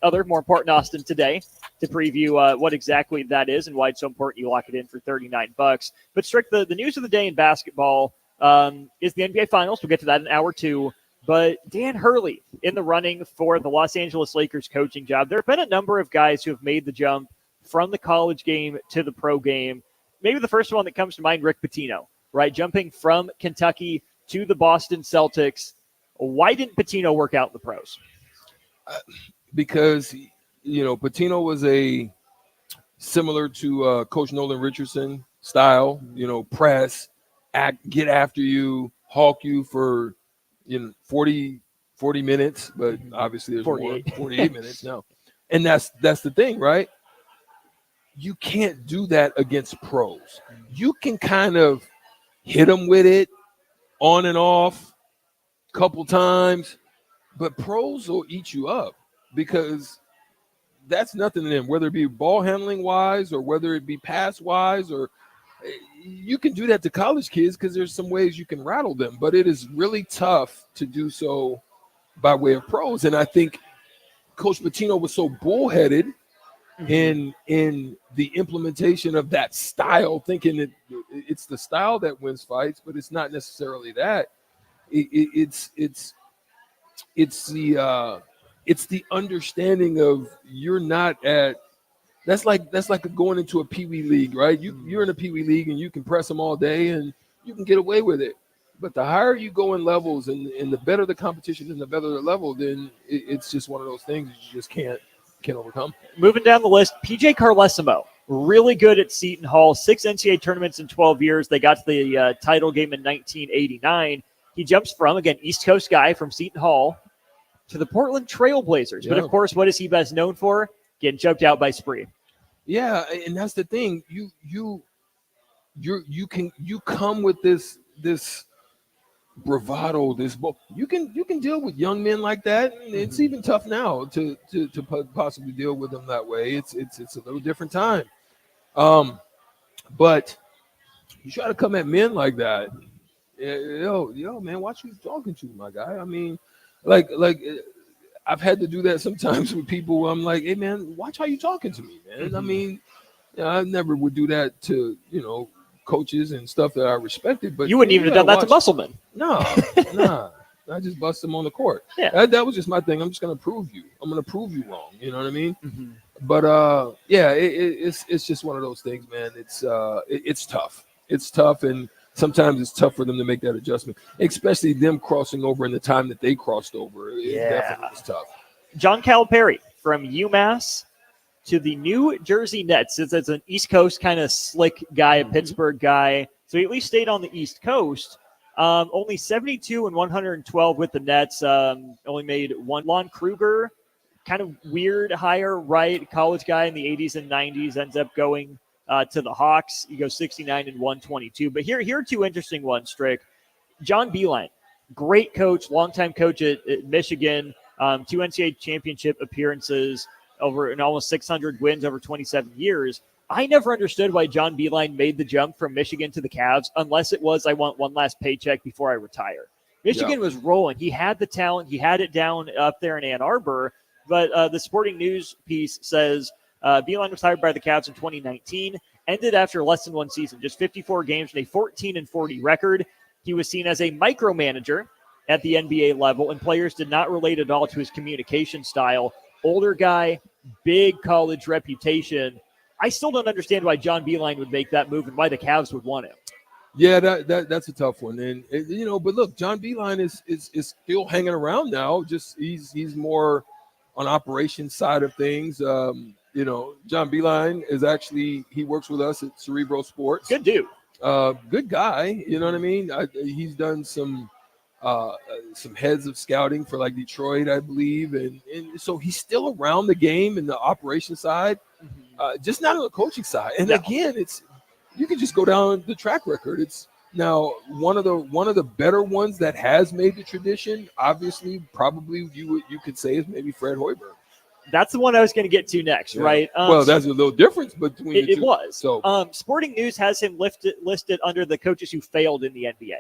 Other, more important Austin today to preview what exactly that is and why it's so important you lock it in for $39. But Strick, the news of the day in basketball is the NBA Finals. We'll get to that in hour 2. But Dan Hurley in the running for the Los Angeles Lakers coaching job. There have been a number of guys who have made the jump from the college game to the pro game. Maybe the first one that comes to mind, Rick Pitino, right? Jumping from Kentucky to the Boston Celtics. Why didn't Pitino work out in the pros? Because, Pitino was similar to Coach Nolan Richardson style, press, get after you, hawk you for 40 minutes, but obviously there's 48 minutes now. And that's the thing, right? You can't do that against pros. You can kind of hit them with it on and off a couple times, but pros will eat you up because that's nothing to them, whether it be ball handling wise or whether it be pass wise, or you can do that to college kids because there's some ways you can rattle them, but it is really tough to do so by way of pros. And I think Coach Pitino was so bullheaded in the implementation of that style, thinking that it's the style that wins fights, but it's not necessarily that. It's the understanding of you're not at. That's like going into a Pee Wee league, right? You're in a Pee Wee league and you can press them all day and you can get away with it. But the higher you go in levels and the better the competition and the better the level, then it's just one of those things that you just can't overcome. Moving down the list, PJ Carlesimo, really good at Seton Hall, 6 NCAA tournaments in 12 years. They got to the title game in 1989. He jumps from, again, East Coast guy from Seton Hall to the Portland Trail Blazers. Yeah. But, of course, what is he best known for? Getting choked out by Spree. Yeah, and that's the thing. You come with this bravado, you can deal with young men like that. It's even tough now to possibly deal with them that way. It's a little different time. But you try to come at men like that. Yo, man, watch who you're talking to, my guy. I mean, like I've had to do that sometimes with people where I'm like, hey, man, watch how you talking to me, man. I mean, I never would do that to, coaches and stuff that I respected. But you wouldn't even have done that to Musselman. No, nah. I just bust them on the court. Yeah. That was just my thing. I'm just going to prove you. I'm going to prove you wrong. You know what I mean? Mm-hmm. But, it's just one of those things, man. It's tough. It's tough, and sometimes it's tough for them to make that adjustment, especially them crossing over in the time that they crossed over. It definitely was tough. John Calipari from UMass to the New Jersey Nets. It's an East Coast kind of slick guy, a Pittsburgh guy. So he at least stayed on the East Coast. Only 72 and 112 with the Nets. Only made one. Lon Kruger, kind of weird hire, right? College guy in the 80s and 90s, ends up going to the Hawks. He goes 69 and 122. But here are two interesting ones, Strick. John Beilein, great coach, longtime coach at Michigan, 2 NCAA championship appearances, over almost 600 wins over 27 years. I never understood why John Beilein made the jump from Michigan to the Cavs, unless it was, I want one last paycheck before I retire. Michigan was rolling. He had the talent. He had it down up there in Ann Arbor. But the Sporting News piece says Beilein was hired by the Cavs in 2019, ended after less than one season, just 54 games and a 14-40 record. He was seen as a micromanager at the NBA level, and players did not relate at all to his communication style. Older guy, big college reputation. I still don't understand why John Beilein would make that move and why the Cavs would want him. Yeah, that's a tough one. And but look, John Beilein is still hanging around now. Just he's more on operations side of things. John Beilein is actually, he works with us at Cerebro Sports. Good dude. Good guy. You know what I mean? He's done some heads of scouting for like Detroit, I believe. And so he's still around the game and the operation side, just not on the coaching side. And again, you can just go down the track record. It's now one of the better ones that has made the tradition. Obviously, probably you could say is maybe Fred Hoiberg. That's the one I was going to get to next, right? Well, that's a little difference between the two. It was. So, Sporting News has him listed under the coaches who failed in the NBA.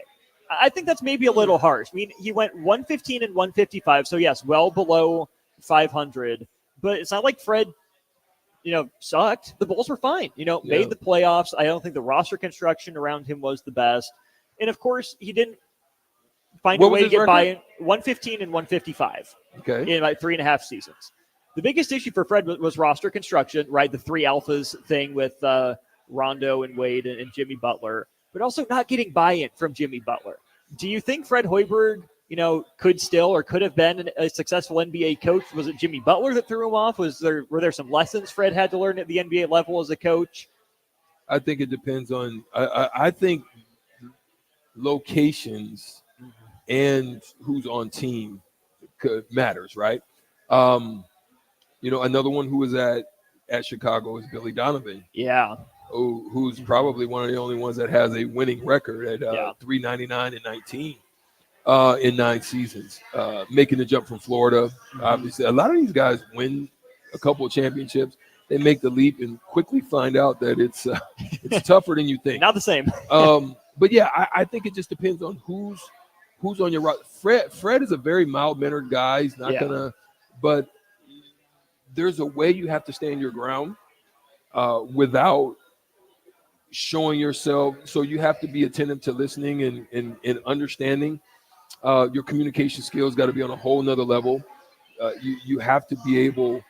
I think that's maybe a little harsh. I mean, he went 115 and 155, so yes, well below 500. But it's not like Fred, sucked. The Bulls were fine. Made the playoffs. I don't think the roster construction around him was the best. And of course, he didn't find a way to get by in 115 and 155 in like 3.5 seasons. The biggest issue for Fred was roster construction, right? The three alphas thing with Rondo and Wade and Jimmy Butler, but also not getting buy-in from Jimmy Butler. Do you think Fred Hoiberg, could still or could have been a successful NBA coach? Was it Jimmy Butler that threw him off? Were there some lessons Fred had to learn at the NBA level as a coach? I think it depends on. I think locations and who's on team matters, right? Another one who was at Chicago is Billy Donovan. Yeah. Who's probably one of the only ones that has a winning record at 399 and 19 in 9 seasons. Making the jump from Florida, obviously. A lot of these guys win a couple of championships. They make the leap and quickly find out that it's tougher than you think. Not the same. But yeah, I think it just depends on who's on your roster. Fred is a very mild-mannered guy. He's not gonna, but there's a way you have to stand your ground without showing yourself. So you have to be attentive to listening and understanding. Your communication skills got to be on a whole nother level. You have to be able.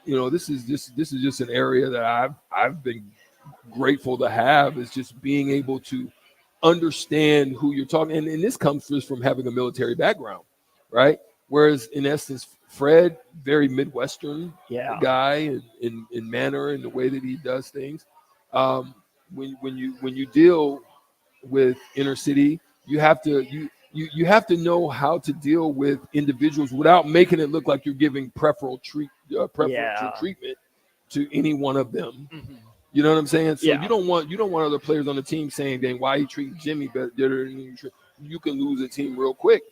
This is just an area that I've been grateful to have, is just being able to understand who you're talking. And this comes just from having a military background, right? Whereas in essence, Fred, very Midwestern guy in manner and the way that he does things. When you deal with inner city, you have to know how to deal with individuals without making it look like you're giving preferential treatment to any one of them. Mm-hmm. You know what I'm saying? So you don't want other players on the team saying, "Dang, why he treating Jimmy better than you?" You can lose a team real quick.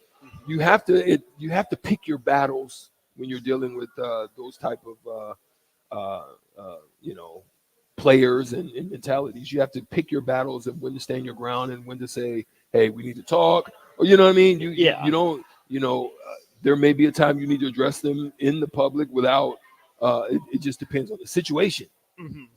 You have to pick your battles when you're dealing with those type of players and mentalities. You have to pick your battles of when to stand your ground and when to say, "Hey, we need to talk." Or you know what I mean? You don't. There may be a time you need to address them in the public without. It just depends on the situation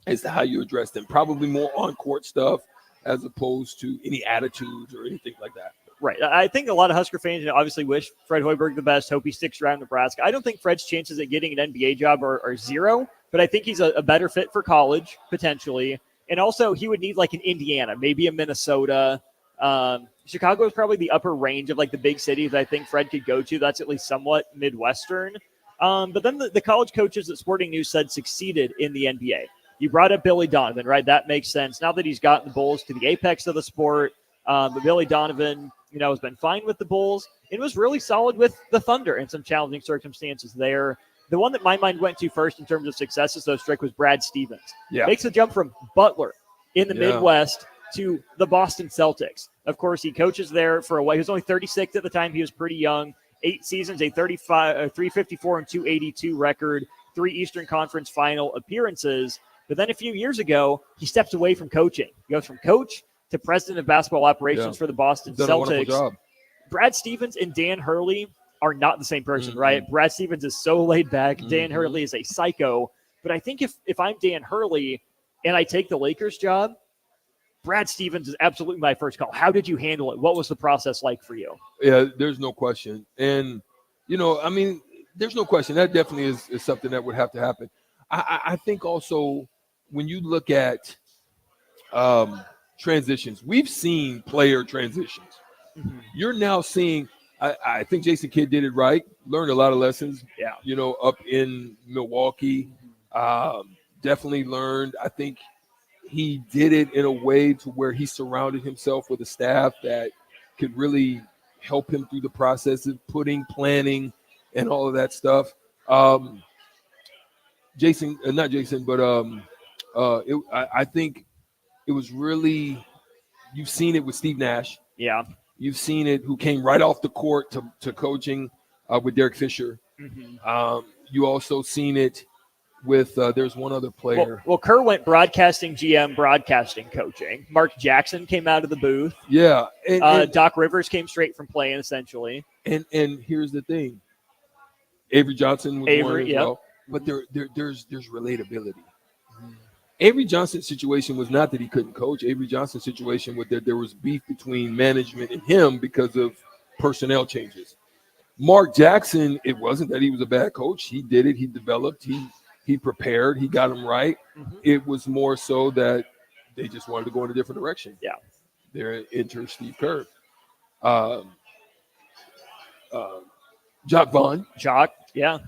as to how you address them. Probably more on court stuff as opposed to any attitudes or anything like that. Right. I think a lot of Husker fans obviously wish Fred Hoiberg the best, hope he sticks around Nebraska. I don't think Fred's chances at getting an NBA job are zero, but I think he's a better fit for college, potentially. And also, he would need like an Indiana, maybe a Minnesota. Chicago is probably the upper range of like the big cities I think Fred could go to. That's at least somewhat Midwestern. But then the college coaches that Sporting News said succeeded in the NBA. You brought up Billy Donovan, right? That makes sense. Now that he's gotten the Bulls to the apex of the sport, but Billy Donovan, has been fine with the Bulls and was really solid with the Thunder in some challenging circumstances there. The one that my mind went to first in terms of successes, though, Strick, was Brad Stevens. Yeah. Makes the jump from Butler in the Midwest to the Boston Celtics. Of course, he coaches there for a while. He was only 36 at the time. He was pretty young. 8 seasons, a 354 and 282 record, 3 Eastern Conference final appearances. But then a few years ago, he steps away from coaching. He goes from coach to president of basketball operations for the Boston Celtics. Brad Stevens and Dan Hurley are not the same person, right? Brad Stevens is so laid back. Dan Hurley is a psycho. But I think if I'm Dan Hurley and I take the Lakers job, Brad Stevens is absolutely my first call. How did you handle it? What was the process like for you? Yeah, there's no question. And, there's no question. That definitely is something that would have to happen. I think also when you look at transitions, we've seen player transitions. You're now seeing, I think Jason Kidd did it right, learned a lot of lessons, up in Milwaukee. Definitely learned. I think he did it in a way to where he surrounded himself with a staff that could really help him through the process of planning, and all of that stuff. I think it was really, you've seen it with Steve Nash. Yeah. You've seen it, who came right off the court to coaching with Derek Fisher. You also seen it with there's one other player. Well, Kerr went broadcasting GM, broadcasting coaching. Mark Jackson came out of the booth. Yeah. And Doc Rivers came straight from playing, essentially. And here's the thing. Avery Johnson was one as well. But there's relatability. Avery Johnson's situation was not that he couldn't coach. Avery Johnson's situation was that there was beef between management and him because of personnel changes. Mark Jackson, it wasn't that he was a bad coach. He did it. He developed. He prepared. He got them right. Mm-hmm. It was more so that they just wanted to go in a different direction. Yeah. They're enter Steve Kerr. Jock Vaughn. Jock, yeah.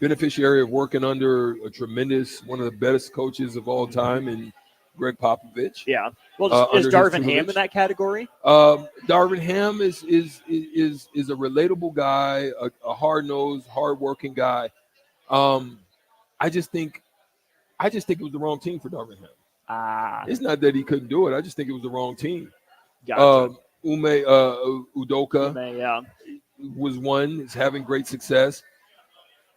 Beneficiary of working under a tremendous, one of the best coaches of all time, and Greg Popovich. Yeah. Well, is under his Darvin Ham tutelage. in that category? Darvin Ham is a relatable guy, a hard-nosed, hard-working guy. I just think it was the wrong team for Darvin Ham. It's not that he couldn't do it. I just think it was the wrong team. Gotcha. Udoka was one. Is having great success.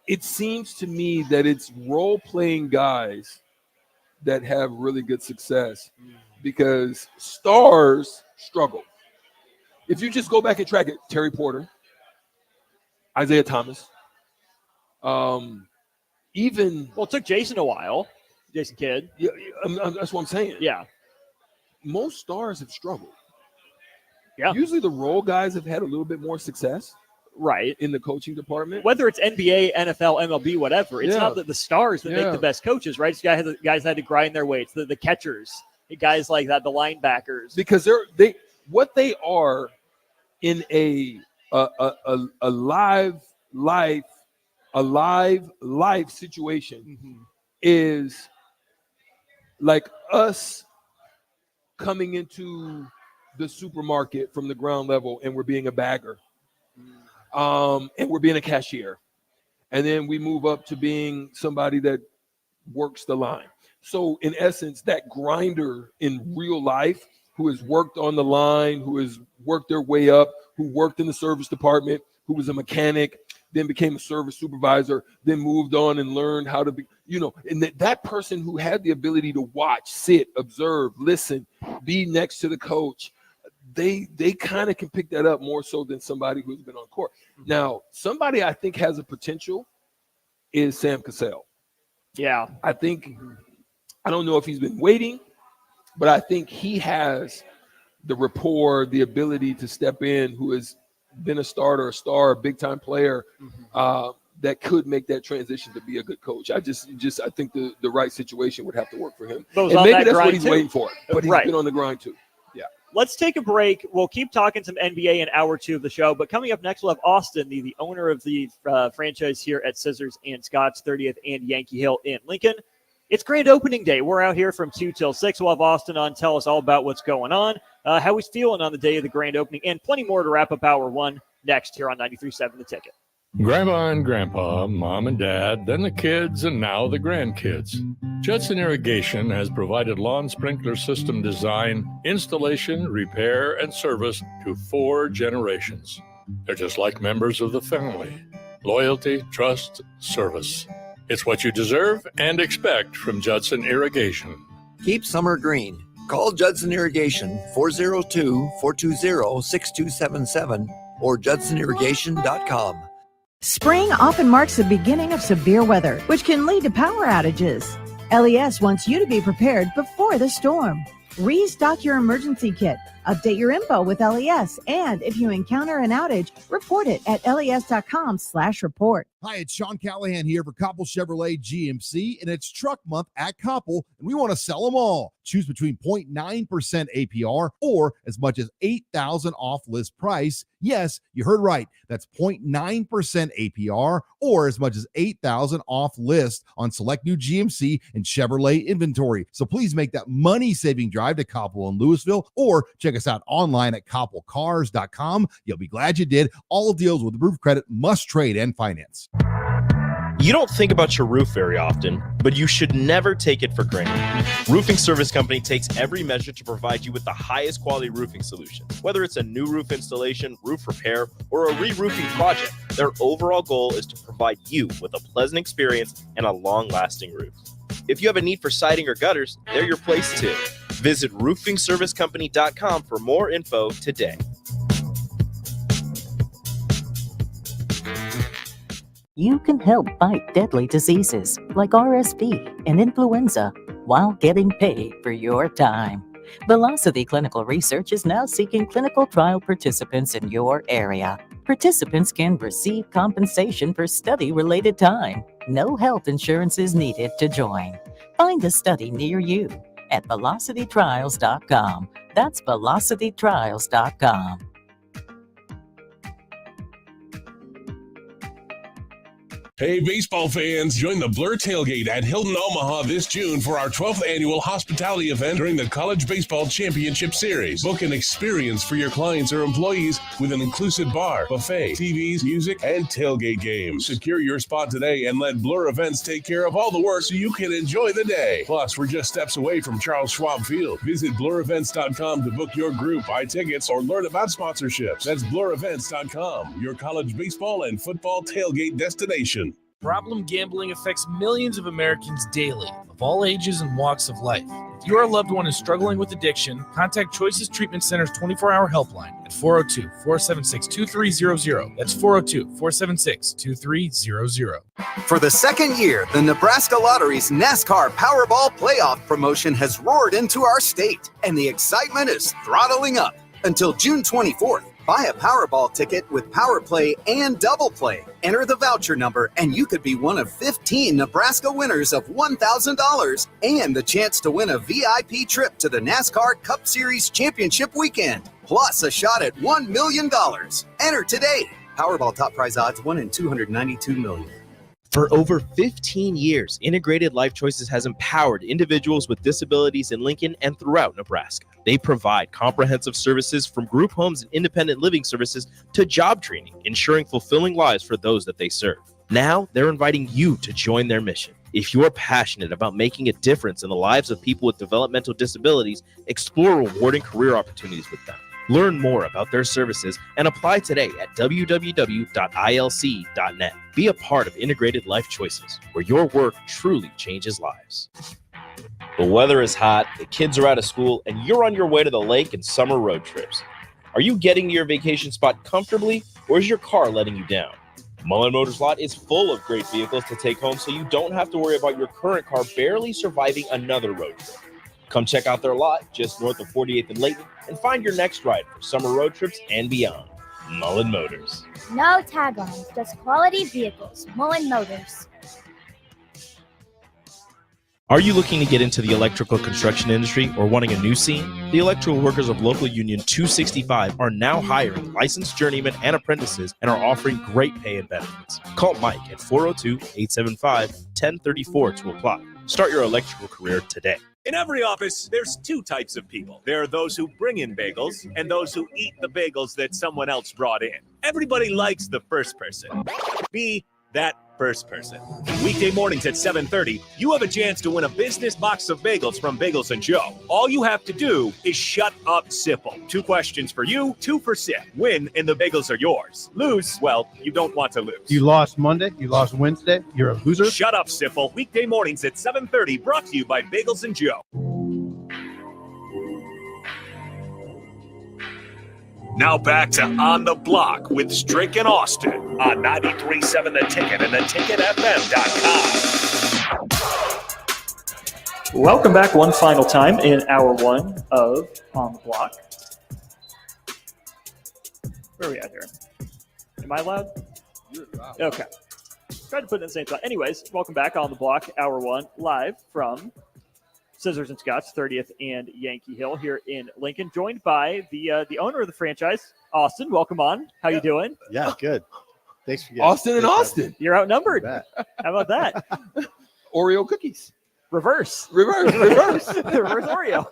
It seems to me that it's role-playing guys that have really good success because stars struggle. If you just go back and track it, Terry Porter, Isaiah Thomas, even it took Jason a while. Jason Kidd. Yeah, that's what I'm saying. Yeah. Most stars have struggled. Yeah. Usually the role guys have had a little bit more success. Right. In the coaching department. Whether it's NBA, NFL, MLB, whatever, it's not that the stars that make the best coaches, right? It's guys had to grind their weights, the catchers, the guys like that, the linebackers. Because what they are in a live life situation is like us coming into the supermarket from the ground level and we're being a bagger. And we're being a cashier. And then we move up to being somebody that works the line. So in essence, that grinder in real life who has worked on the line, who has worked their way up, who worked in the service department, who was a mechanic, then became a service supervisor, then moved on and learned how to be, and that person who had the ability to watch, sit, observe, listen, be next to the coach, they kind of can pick that up more so than somebody who's been on court. Now, somebody I think has a potential is Sam Cassell. Yeah. I don't know if he's been waiting, but I think he has the rapport, the ability to step in, who has been a starter, a big-time player that could make that transition to be a good coach. I think the right situation would have to work for him. And maybe that's what he's waiting for. But he's Right. been on the grind too. Yeah. Let's take a break. We'll keep talking some NBA in hour 2 of the show. But coming up next, we'll have Austin, the owner of the franchise here at Scissors and Scott's 30th and Yankee Hill in Lincoln. It's grand opening day. We're out here from 2 till 6. We'll have Austin on, tell us all about what's going on, how he's feeling on the day of the grand opening, and plenty more to wrap up hour 1 next here on 93.7 The Ticket. Grandma and Grandpa, Mom and Dad, then the kids, and now the grandkids. Judson Irrigation has provided lawn sprinkler system design, installation, repair, and service to 4 generations. They're just like members of the family. Loyalty, trust, service. It's what you deserve and expect from Judson Irrigation. Keep summer green. Call Judson Irrigation 402-420-6277 or judsonirrigation.com. Spring often marks the beginning of severe weather, which can lead to power outages. LES wants you to be prepared before the storm. Restock your emergency kit, update your info with LES, and if you encounter an outage, report it at les.com/report. Hi, it's Sean Callahan here for Koppel Chevrolet GMC, and it's truck month at Koppel, and we want to sell them all. Choose between 0.9% APR or as much as $8,000 off list price. Yes, you heard right. That's 0.9% APR or as much as $8,000 off list on select new GMC and Chevrolet inventory. So please make that money-saving drive to Koppel in Louisville or check us out online at koppelcars.com. You'll be glad you did. All deals with roof credit, must trade and finance. You don't think about your roof very often, but you should never take it for granted. Roofing Service Company takes every measure to provide you with the highest quality roofing solution. Whether it's a new roof installation, roof repair, or a re-roofing project, their overall goal is to provide you with a pleasant experience and a long-lasting roof. If you have a need for siding or gutters, they're your place too. Visit roofingservicecompany.com for more info today. You can help fight deadly diseases like RSV and influenza while getting paid for your time. Velocity Clinical Research is now seeking clinical trial participants in your area. Participants can receive compensation for study-related time. No health insurance is needed to join. Find a study near you at velocitytrials.com. That's velocitytrials.com. Hey, baseball fans, join the Blur Tailgate at Hilton Omaha this June for our 12th annual hospitality event during the College Baseball Championship Series. Book an experience for your clients or employees with an inclusive bar, buffet, TVs, music, and tailgate games. Secure your spot today and let Blur Events take care of all the work so you can enjoy the day. Plus, we're just steps away from Charles Schwab Field. Visit blurevents.com to book your group, buy tickets, or learn about sponsorships. That's blurevents.com, your college baseball and football tailgate destination. Problem gambling affects millions of Americans daily, of all ages and walks of life. If your loved one is struggling with addiction, contact Choices Treatment Center's 24-hour helpline at 402-476-2300. That's 402-476-2300. For the second year, the Nebraska Lottery's NASCAR Powerball Playoff promotion has roared into our state, and the excitement is throttling up. Until June 24th, buy a Powerball ticket with Power Play and Double Play. Enter the voucher number, and you could be one of 15 Nebraska winners of $1,000 and the chance to win a VIP trip to the NASCAR Cup Series Championship weekend, plus a shot at $1 million. Enter today. Powerball top prize odds 1 in 292 million. For over 15 years, Integrated Life Choices has empowered individuals with disabilities in Lincoln and throughout Nebraska. They provide comprehensive services from group homes and independent living services to job training, ensuring fulfilling lives for those that they serve. Now, they're inviting you to join their mission. If you're passionate about making a difference in the lives of people with developmental disabilities, explore rewarding career opportunities with them. Learn more about their services and apply today at www.ilc.net. Be a part of Integrated Life Choices, where your work truly changes lives. The weather is hot, the kids are out of school, and you're on your way to the lake and summer road trips. Are you getting to your vacation spot comfortably, or is your car letting you down? Mullen Motors Lot is full of great vehicles to take home, so you don't have to worry about your current car barely surviving another road trip. Come check out their lot just north of 48th and Layton and find your next ride for summer road trips and beyond. Mullen Motors. No tag-ons, just quality vehicles. Mullen Motors. Are you looking to get into the electrical construction industry or wanting a new scene? The electrical workers of Local Union 265 are now hiring licensed journeymen and apprentices and are offering great pay and benefits. Call Mike at 402-875-1034 to apply. Start your electrical career today. In every office, there's two types of people. There are those who bring in bagels and those who eat the bagels that someone else brought in. Everybody likes the first person. Be that first person. Weekday mornings at 7:30, you have a chance to win a business box of bagels from Bagels & Joe. All you have to do is shut up, Sipple. 2 questions for you, 2 for Sip. Win, and the bagels are yours. Lose, well, you don't want to lose. You lost Monday, you lost Wednesday, you're a loser. Shut up, Sipple. Weekday mornings at 7:30, brought to you by Bagels & Joe. Now back to On the Block with Strick and Austin on 93.7 The Ticket and theticketfm.com. Welcome back one final time in hour one of On the Block. Where are we at here? Am I loud? Okay. Tried to put it in the same spot. Anyways, welcome back On the Block, hour one, live from Scissors and Scotts, 30th and Yankee Hill here in Lincoln, joined by the owner of the franchise, Austin. Welcome on. How you doing? Yeah, good. Thanks for Austin and Austin. You're outnumbered. How about that? Oreo cookies. Reverse Oreo.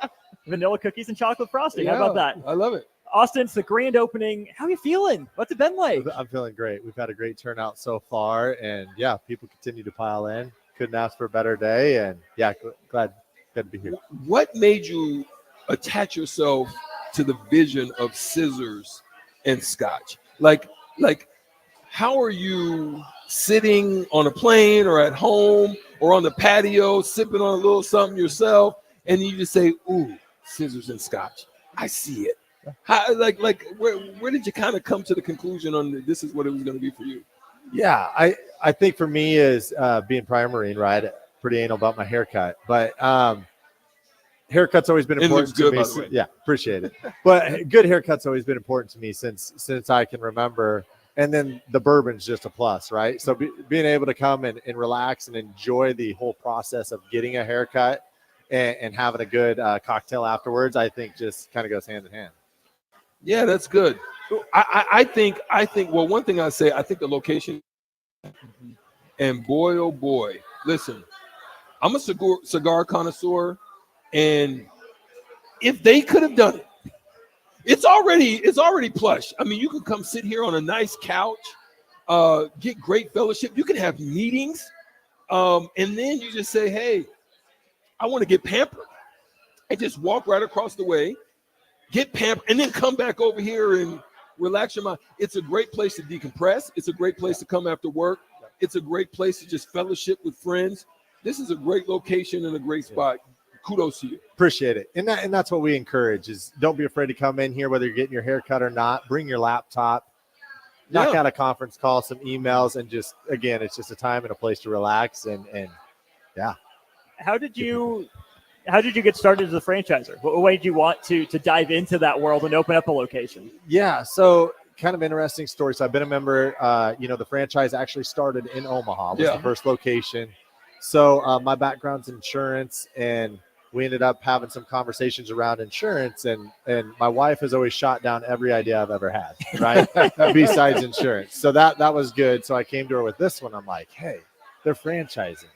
Vanilla cookies and chocolate frosting. How about that? I love it. Austin, it's the grand opening. How are you feeling? What's it been like? I'm feeling great. We've had a great turnout so far, and yeah, people continue to pile in. Couldn't ask for a better day, and yeah, glad to be here. What made you attach yourself to the vision of Scissors and Scotch? Like, how are you sitting on a plane or at home or on the patio sipping on a little something yourself, and you just say, "Ooh, Scissors and Scotch, I see it." How, where did you kind of come to the conclusion on this is what it was going to be for you? Yeah, I think for me is being prior Marine, right? Pretty anal about my haircut, but haircut's always been important to me. Yeah, appreciate it. But good haircut's always been important to me since I can remember. And then the bourbon's just a plus, right? So being able to come and relax and enjoy the whole process of getting a haircut and having a good cocktail afterwards, I think just kind of goes hand in hand. Yeah, that's good. I think. Well, one thing I say, I think the location. And boy, oh boy, listen, I'm a cigar connoisseur, and if they could have done it, it's already plush. I mean, you can come sit here on a nice couch, get great fellowship. You can have meetings, and then you just say, "Hey, I want to get pampered," and just walk right across the way, get pampered, and then come back over here and relax your mind. It's a great place to decompress. It's a great place to come after work. It's a great place to just fellowship with friends. This is a great location and a great spot. Kudos to you. Appreciate it. And that's what we encourage is don't be afraid to come in here, whether you're getting your hair cut or not. Bring your laptop, knock out a conference call, some emails, and just, again, it's just a time and a place to relax. And yeah. How did you get started as a franchiser? What way did you want to dive into that world and open up a location? Yeah, so kind of interesting story. So I've been a member, the franchise actually started in Omaha, was the first location. So my background's insurance, and we ended up having some conversations around insurance, and my wife has always shot down every idea I've ever had, right? Besides insurance. So that was good. So I came to her with this one. I'm like, hey, they're franchising.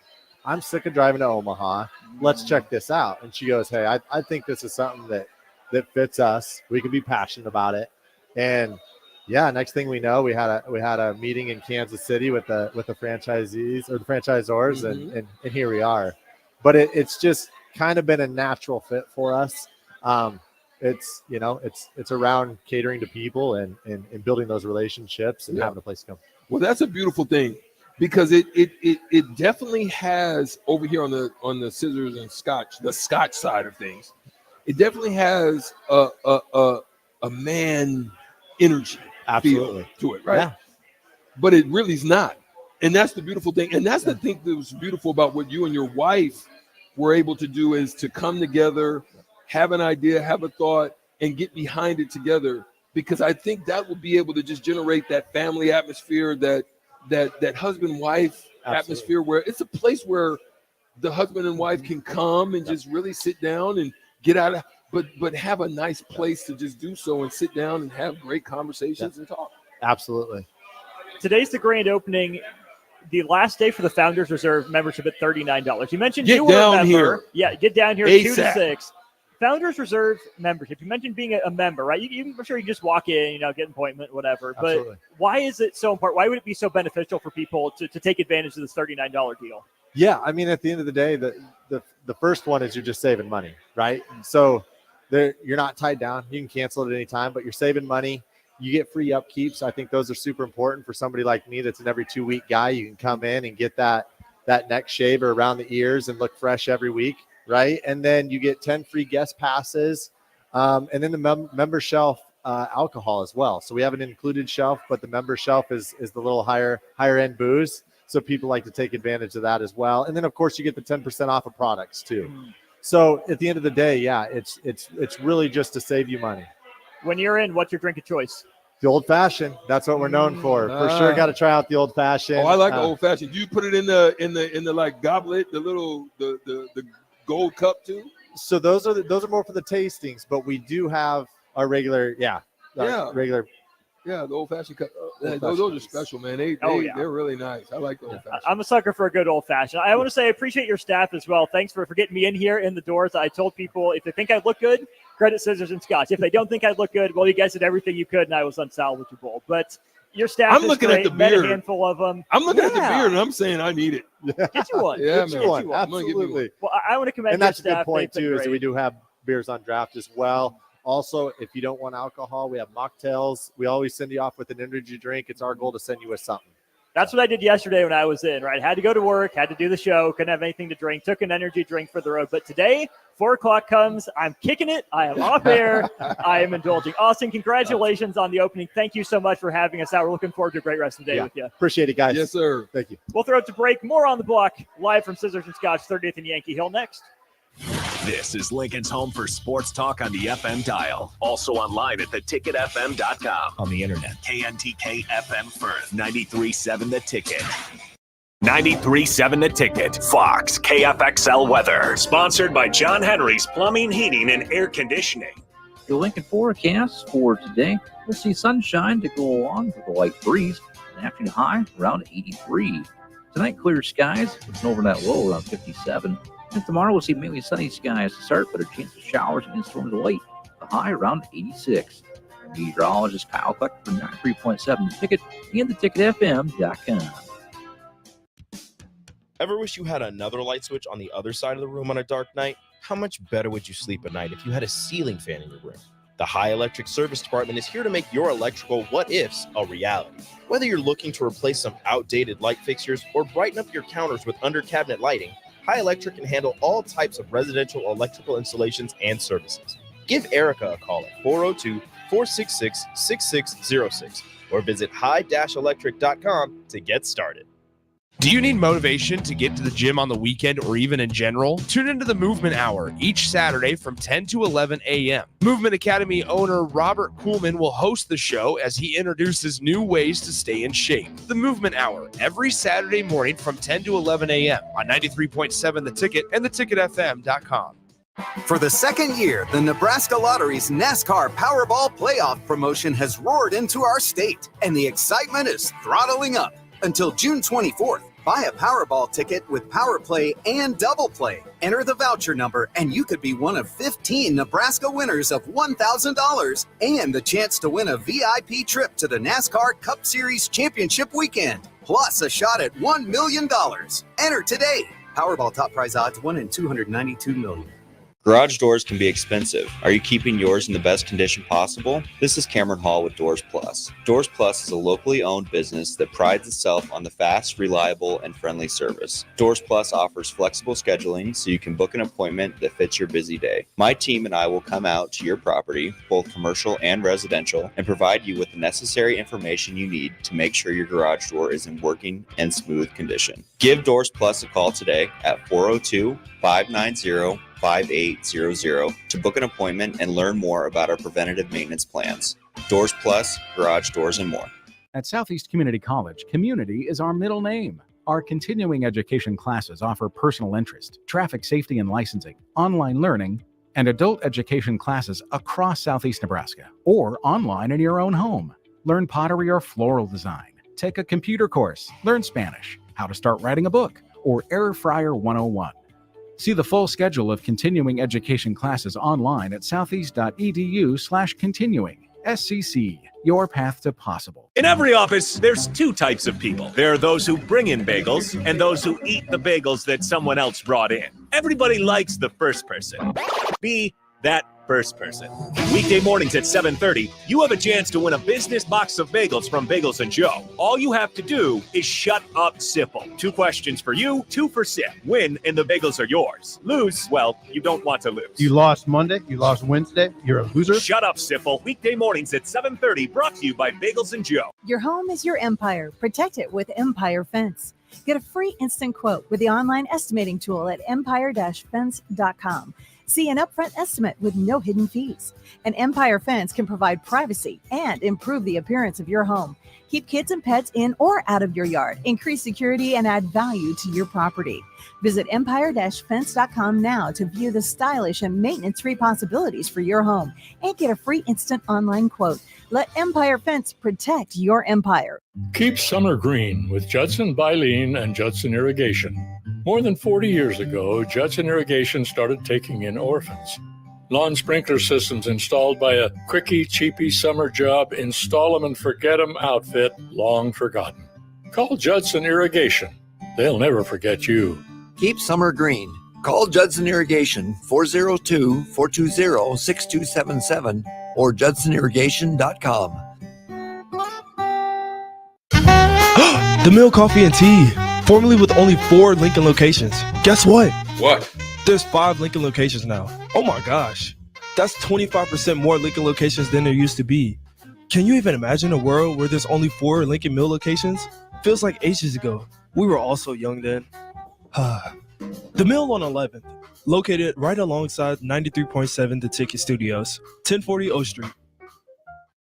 I'm sick of driving to Omaha. Let's check this out. And she goes, hey, I think this is something that fits us. We can be passionate about it. And yeah, next thing we know, we had a meeting in Kansas City with the franchisees or the franchisors, and here we are. But it's just kind of been a natural fit for us. It's around catering to people and building those relationships and having a place to come. Well, that's a beautiful thing, because it definitely has over here on the scissors and the Scotch side of things. It definitely has a man energy. Absolutely. To it, right? Yeah. But it really is not. And that's the beautiful thing. And that's the thing that was beautiful about what you and your wife were able to do, is to come together, have an idea, have a thought, and get behind it together. Because I think that will be able to just generate that family atmosphere, that husband-wife atmosphere, where it's a place where the husband and wife can come and just really sit down and get out of, but have a nice place to just do so and sit down and have great conversations and talk. Absolutely. Today's the grand opening. The last day for the Founders Reserve membership at $39. You mentioned Get you were down a member. here. Yeah, get down here ASAP. 2 to 6. Founders Reserve membership. You mentioned being a member, right? I'm sure you just walk in, get an appointment, whatever. Absolutely. But why is it so important? Why would it be so beneficial for people to take advantage of this $39 deal? Yeah, I mean, at the end of the day, the first one is you're just saving money, right? So you're not tied down. You can cancel at any time, but you're saving money. You get free upkeep. So I think those are super important for somebody like me that's an every 2-week guy. You can come in and get that neck shave or around the ears and look fresh every week, right? And then you get 10 free guest passes, and then the member shelf alcohol as well. So we have an included shelf, but the member shelf is the little higher end booze. So people like to take advantage of that as well. And then of course you get the 10% off of products too. So at the end of the day, yeah, it's really just to save you money. When you're in, what's your drink of choice? The old fashioned. That's what we're known for. For sure, got to try out the old fashioned. Oh, I like the old fashioned. Do you put it in the like goblet, the little the gold cup too? So those are more for the tastings, but we do have our regular, regular. Yeah, the old-fashioned cup. Those are special, man. They're really nice. I like the old-fashioned. I'm a sucker for a good old-fashioned. I want to say I appreciate your staff as well. Thanks for getting me in here in the doors. I told people if they think I look good, credit scissors and Scotch. If they don't think I look good, well, you guys did everything you could, and I was unsalvageable. But your staff I'm looking great. at the beard. Met a handful of them. I'm looking at the beard, and I'm saying I need it. Get you one. Yeah, Get you one. Absolutely. Well, I want to commend and that's a your staff. good point They've too, been is that great. we do have beers on draft as well. Also, if you don't want alcohol, we have mocktails. We always send you off with an energy drink. It's our goal to send you with something. That's what I did yesterday when I was in, right? Had to go to work, had to do the show, couldn't have anything to drink, took an energy drink for the road. But today, 4 o'clock comes, I'm kicking it. I am off air. I am indulging. Austin, congratulations on the opening. Thank you so much for having us out. We're looking forward to a great rest of the day with you. Appreciate it, guys. Yes, sir. Thank you. We'll throw it to break. More on the block, live from Scissors and Scotch, 30th and Yankee Hill next. This is Lincoln's home for sports talk on the FM dial. Also online at theticketfm.com. On the internet. KNTK FM Firth, 93.7 The Ticket. 93.7 The Ticket. Fox KFXL weather. Sponsored by John Henry's Plumbing, Heating, and Air Conditioning. The Lincoln forecast for today, we'll see sunshine to go along with a light breeze. An afternoon high around 83. Tonight, clear skies with an overnight low around 57. And tomorrow, we'll see mainly sunny skies to start, but a chance of showers and storms late. The high around 86. Meteorologist Kyle Kleck for 93.7 The Ticket and theticketfm.com. Ever wish you had another light switch on the other side of the room on a dark night? How much better would you sleep at night if you had a ceiling fan in your room? The High Electric Service Department is here to make your electrical what-ifs a reality. Whether you're looking to replace some outdated light fixtures or brighten up your counters with under-cabinet lighting, High Electric can handle all types of residential electrical installations and services. Give Erica a call at 402-466-6606 or visit high-electric.com to get started. Do you need motivation to get to the gym on the weekend or even in general? Tune into the Movement Hour each Saturday from 10 to 11 a.m. Movement Academy owner Robert Kuhlman will host the show as he introduces new ways to stay in shape. The Movement Hour every Saturday morning from 10 to 11 a.m. on 93.7 The Ticket and theticketfm.com. For the second year, the Nebraska Lottery's NASCAR Powerball Playoff promotion has roared into our state, and the excitement is throttling up. Until June 24th, buy a Powerball ticket with Power Play and Double Play. Enter the voucher number, and you could be one of 15 Nebraska winners of $1,000 and the chance to win a VIP trip to the NASCAR Cup Series Championship weekend, plus a shot at $1 million. Enter today. Powerball top prize odds 1 in 292 million. Garage doors can be expensive. Are you keeping yours in the best condition possible? This is Cameron Hall with Doors Plus. Doors Plus is a locally owned business that prides itself on the fast, reliable, and friendly service. Doors Plus offers flexible scheduling so you can book an appointment that fits your busy day. My team and I will come out to your property, both commercial and residential, and provide you with the necessary information you need to make sure your garage door is in working and smooth condition. Give Doors Plus a call today at 402-590-5800 to book an appointment and learn more about our preventative maintenance plans. Doors Plus, garage doors, and more. At Southeast Community College, community is our middle name. Our continuing education classes offer personal interest, traffic safety and licensing, online learning, and adult education classes across Southeast Nebraska or online in your own home. Learn pottery or floral design. Take a computer course. Learn Spanish, how to start writing a book, or Air Fryer 101. See the full schedule of continuing education classes online at southeast.edu/continuing. SCC, your path to possible. In every office, there's two types of people. There are those who bring in bagels and those who eat the bagels that someone else brought in. Everybody likes the first person. Be that first person. Weekday mornings at 7:30, you have a chance to win a business box of bagels from Bagels & Joe. All you have to do is shut up, Sipple. 2 questions for you, 2 for Sip. Win, and the bagels are yours. Lose, well, you don't want to lose. You lost Monday, you lost Wednesday, you're a loser. Shut up, Sipple. Weekday mornings at 7:30, brought to you by Bagels & Joe. Your home is your empire. Protect it with Empire Fence. Get a free instant quote with the online estimating tool at empire-fence.com. See an upfront estimate with no hidden fees. An Empire Fence can provide privacy and improve the appearance of your home. Keep kids and pets in or out of your yard. Increase security and add value to your property. Visit empire-fence.com now to view the stylish and maintenance-free possibilities for your home and get a free instant online quote. Let Empire Fence protect your empire. Keep summer green with Judson Bylene and Judson Irrigation. More than 40 years ago, Judson Irrigation started taking in orphans. Lawn sprinkler systems installed by a quickie, cheapy summer job, install 'em and forget 'em outfit long forgotten. Call Judson Irrigation. They'll never forget you. Keep summer green. Call Judson Irrigation 402-420-6277 or judsonirrigation.com. The Mill Coffee and Tea, formerly with only 4 Lincoln locations. Guess what? What? There's 5 Lincoln locations now. Oh my gosh. That's 25% more Lincoln locations than there used to be. Can you even imagine a world where there's only 4 Lincoln Mill locations? Feels like ages ago. We were all so young then. The Mill on 11th. located right alongside 93.7 The Ticket Studios, 1040 O Street.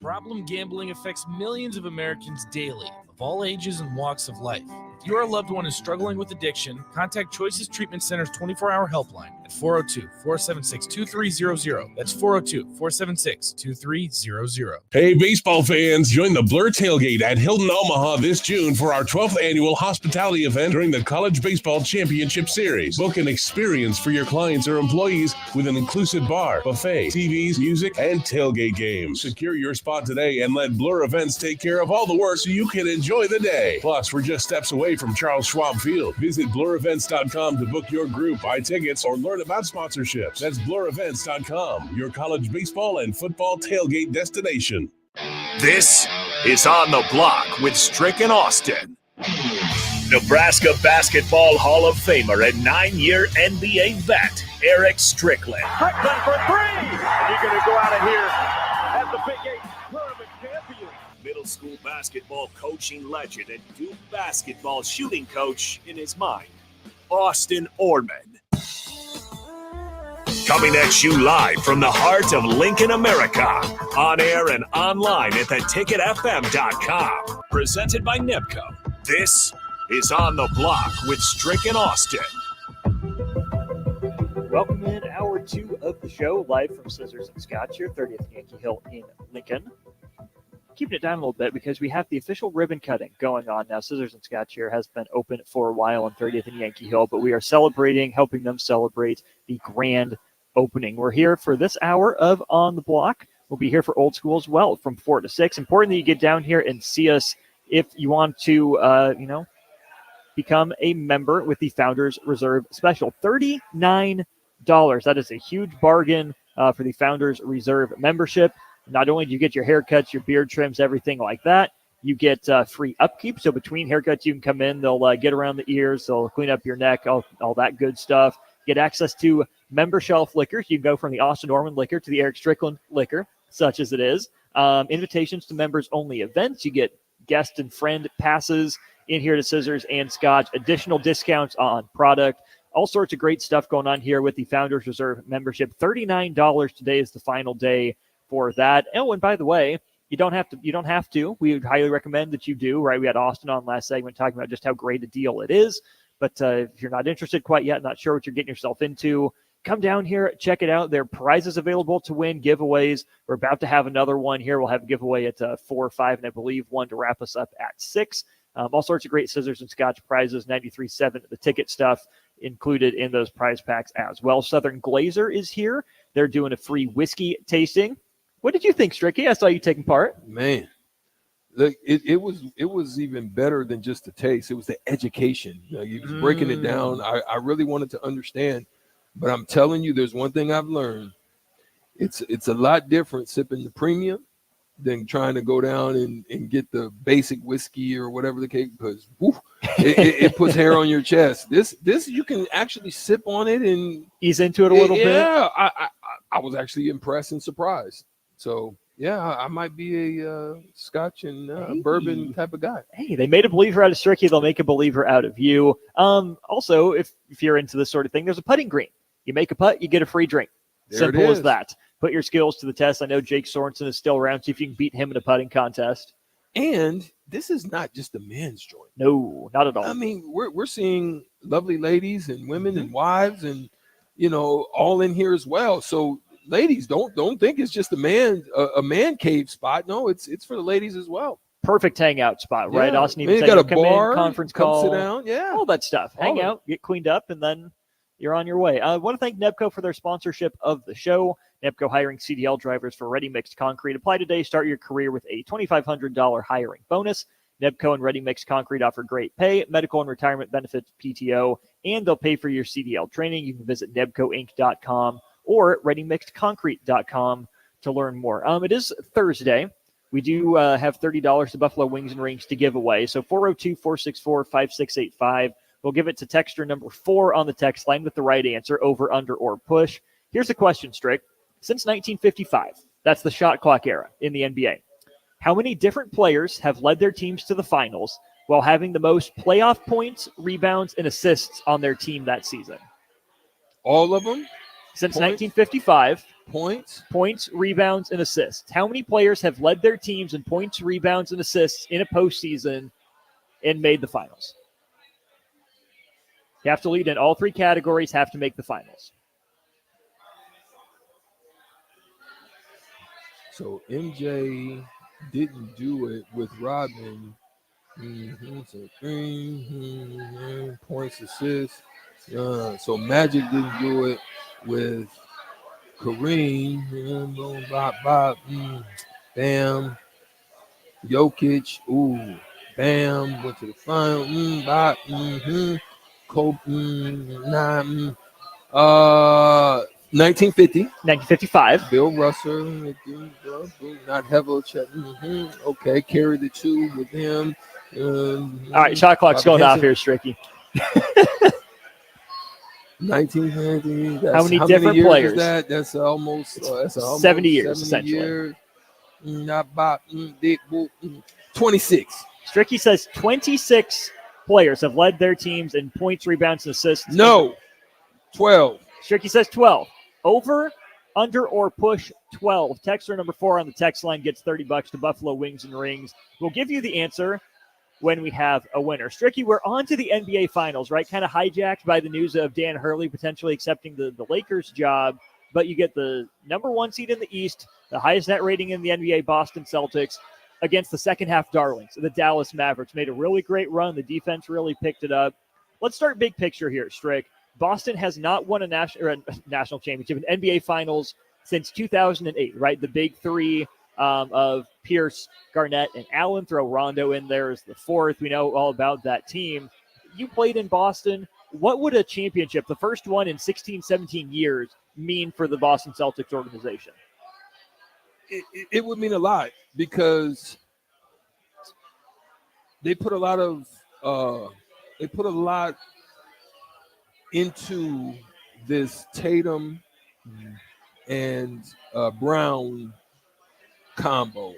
Problem gambling affects millions of Americans daily, of all ages and walks of life. If your loved one is struggling with addiction, contact Choices Treatment Center's 24-hour helpline at 402-476-2300. That's 402-476-2300. Hey, baseball fans, join the Blur Tailgate at Hilton Omaha this June for our 12th annual hospitality event during the College Baseball Championship Series. Book an experience for your clients or employees with an inclusive bar, buffet, TVs, music, and tailgate games. Secure your spot today and let Blur Events take care of all the work so you can enjoy the day. Plus, we're just steps away from Charles Schwab Field. Visit blurevents.com to book your group, buy tickets, or learn about sponsorships. That's blurevents.com, your college baseball and football tailgate destination. This is On the Block with Strickland Austin. Nebraska Basketball Hall of Famer and 9-year NBA vet, Erick Strickland. Strickland for three! And you're going to go out of here as the Big 8 tournament champion. Middle school basketball coaching legend and Duke basketball shooting coach in his mind, Austin Orman. Coming at you live from the heart of Lincoln, America. On air and online at theticketfm.com. Presented by NEBCO. This is On the Block with Strickland Austin. Welcome in hour 2 of the show, live from Scissors and Scotch here, 30th Yankee Hill in Lincoln. Keeping it down a little bit because we have the official ribbon cutting going on now. Scissors and Scotch here has been open for a while on 30th and Yankee Hill, but we are celebrating, helping them celebrate the grand opening. We're here for this hour of On the Block. We'll be here for Old School as well from 4 to 6. Important that you get down here and see us if you want to, become a member with the Founders Reserve Special. $39. That is a huge bargain for the Founders Reserve membership. Not only do you get your haircuts, your beard trims, everything like that, you get free upkeep. So between haircuts, you can come in. They'll get around the ears. They'll clean up your neck, all that good stuff. Get access to member shelf liquors. You can go from the Austin Orman liquor to the Erick Strickland liquor, such as it is. Invitations to members-only events. You get guest and friend passes in here to Scissors and Scotch. Additional discounts on product. All sorts of great stuff going on here with the Founders Reserve membership. $39 today is the final day for that. Oh, and by the way, you don't have to. We would highly recommend that you do, right? We had Austin on last segment talking about just how great a deal it is. But if you're not interested quite yet, not sure what you're getting yourself into, come down here, check it out. There are prizes available to win, giveaways. We're about to have another one here. We'll have a giveaway at 4 or 5, and I believe one to wrap us up at 6. All sorts of great Scissors and Scotch prizes, 93.7, the ticket stuff included in those prize packs as well. Southern Glazer is here. They're doing a free whiskey tasting. What did you think, Stricky? I saw you taking part. Man, look, it was even better than just the taste. It was the education. You was breaking it down. I really wanted to understand, but I'm telling you, there's one thing I've learned. It's a lot different sipping the premium than trying to go down and get the basic whiskey or whatever the case, because it puts hair on your chest. This you can actually sip on it and ease into it a little bit. Yeah, I was actually impressed and surprised. So yeah, I might be a Scotch and bourbon type of guy. Hey, they made a believer out of Stricky. They'll make a believer out of you. Also, if you're into this sort of thing, there's a putting green. You make a putt, you get a free drink. Simple as that. Put your skills to the test. I know Jake Sorensen is still around. See if you can beat him in a putting contest. And this is not just a men's joint. No, not at all. I mean, we're seeing lovely ladies and women and wives and, all in here as well. So ladies, don't think it's just a man cave spot. No, it's for the ladies as well. Perfect hangout spot, right? Yeah. Austin even you said got a come bar, in, conference come call, sit down, yeah, all that stuff. Hang out, get cleaned up, and then you're on your way. I want to thank NEBCO for their sponsorship of the show. NEBCO hiring CDL drivers for Ready Mixed Concrete. Apply today. Start your career with a $2,500 hiring bonus. NEBCO and Ready Mixed Concrete offer great pay, medical and retirement benefits, PTO, and they'll pay for your CDL training. You can visit nebcoinc.com or readymixedconcrete.com to learn more. It is Thursday. We do have $30 to Buffalo Wings and Rings to give away. So 402-464-5685. We'll give it to texter number 4 on the text line with the right answer, over, under, or push. Here's the question, Strick. Since 1955, that's the shot clock era in the NBA, how many different players have led their teams to the finals while having the most playoff points, rebounds, and assists on their team that season? All of them? Since 1955. Points, rebounds, and assists. How many players have led their teams in points, rebounds, and assists in a postseason and made the finals? You have to lead in all three categories, have to make the finals. So MJ didn't do it with Rodman. Points, assists. So Magic didn't do it with Kareem. Bam. Jokic. Ooh. Bam. Went to the final. Kobe. 1950. 1955. Bill Russell. Not Havlicek. Okay. Carried the two with him. All right. Shot clock's going off here, Stricky. 1990. How many different years players? Is that? That's almost 70 years, 70 essentially. Years. Not about 26. Stricky says 26 players have led their teams in points, rebounds, and assists. No. 12. Stricky says 12. Over, under, or push 12. Texter number 4 on the text line gets $30 to Buffalo Wings and Rings. We'll give you the answer when we have a winner. Stricky, we're on to the NBA Finals, right? Kind of hijacked by the news of Dan Hurley potentially accepting the Lakers job, but you get the number 1 seed in the East, the highest net rating in the NBA, Boston Celtics, against the second half darlings, the Dallas Mavericks. Made a really great run. The defense really picked it up. Let's start big picture here, Strick. Boston has not won a national championship, an NBA Finals since 2008, right? The big three of Pierce, Garnett, and Allen. Throw Rondo in there as the fourth. We know all about that team. You played in Boston. What would a championship, the first one in 16, 17 years, mean for the Boston Celtics organization? It would mean a lot because they put a lot into this Tatum and Brown combo.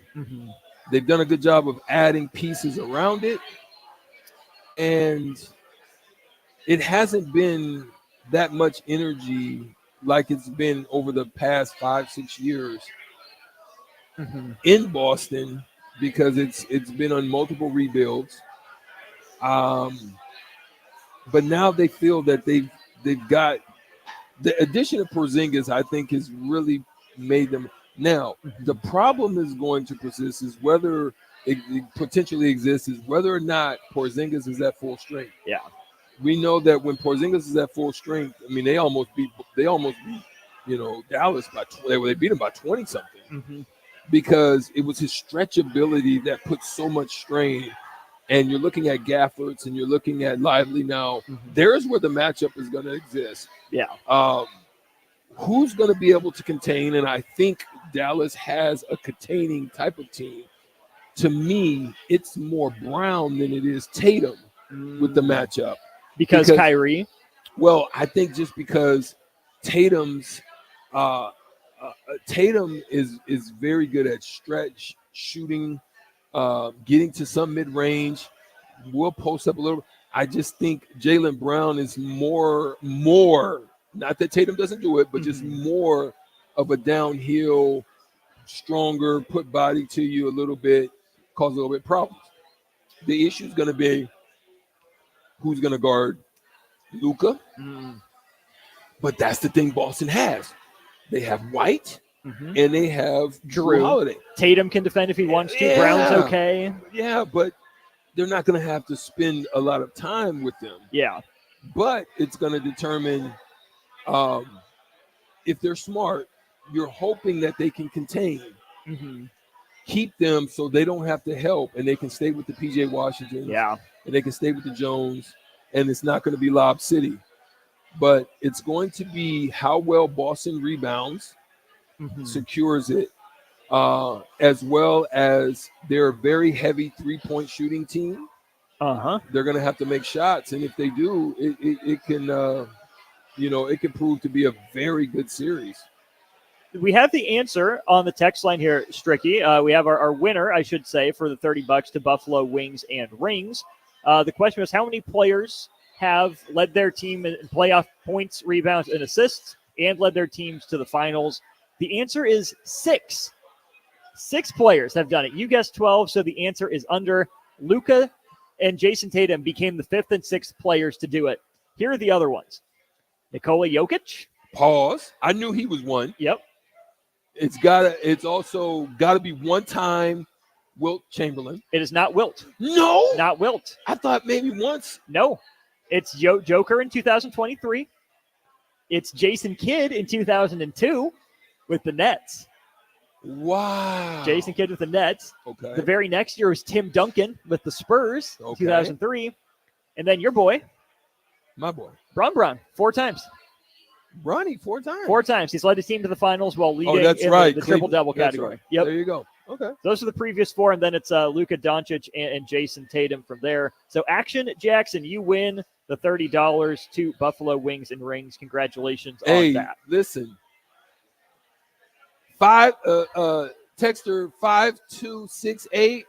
They've done a good job of adding pieces around it, and it hasn't been that much energy like it's been over the past 5-6 years in Boston because it's been on multiple rebuilds. But now they feel that they've got the addition of Porzingis, I think, has really made them. Now, the problem is going to persist is whether it potentially exists is whether or not Porzingis is at full strength. Yeah. We know that when Porzingis is at full strength, I mean, they almost beat Dallas by they beat him by 20 something because it was his stretch ability that put so much strain. And you're looking at Gaffords and you're looking at Lively now. There's where the matchup is going to exist. Yeah. Who's going to be able to contain? And I think Dallas has a containing type of team. To me, it's more Brown than it is Tatum with the matchup. Because Kyrie? Well, I think just because Tatum is very good at stretch shooting, getting to some mid-range. We'll post up a little. I just think Jaylen Brown is more, not that Tatum doesn't do it, but just more of a downhill, stronger, put body to you a little bit, cause a little bit problems. The issue is going to be who's going to guard Luka. But that's the thing Boston has. They have White and they have Drew Holiday. Tatum can defend if he wants to. Brown's okay. Yeah, but they're not going to have to spend a lot of time with them. Yeah. But it's going to determine if they're smart, you're hoping that they can contain, keep them so they don't have to help and they can stay with the P.J. Washington. Yeah. And they can stay with the Jones, and it's not going to be Lob City. But it's going to be how well Boston rebounds, secures it, as well as they're a very heavy three-point shooting team. They're going to have to make shots, and if they do, it can, it can prove to be a very good series. We have the answer on the text line here, Stricky. We have our winner, I should say, for the $30 to Buffalo Wings and Rings. The question was, how many players have led their team in playoff points, rebounds, and assists, and led their teams to the finals? The answer is 6. 6 players have done it. You guessed 12, so the answer is under. Luka and Jason Tatum became the 5th and 6th players to do it. Here are the other ones. Nikola Jokic. Pause. I knew he was one. Yep. It's also got to be one time Wilt Chamberlain. It is not Wilt. No? Not Wilt. I thought maybe once. No. It's Joker in 2023. It's Jason Kidd in 2002 with the Nets. Wow. Jason Kidd with the Nets. Okay. The very next year was Tim Duncan with the Spurs in 2003. And then your boy. My boy. Bron, 4 times. Bronny 4 times. 4 times. He's led his team to the finals while leading that's in right. the triple-double That's category. right. Yep. There you go. Okay. Those are the previous 4, and then it's Luka Doncic and Jason Tatum from there. So Action Jackson, you win the $30 to Buffalo Wings and Rings. Congratulations on that. Listen. Texter 5268.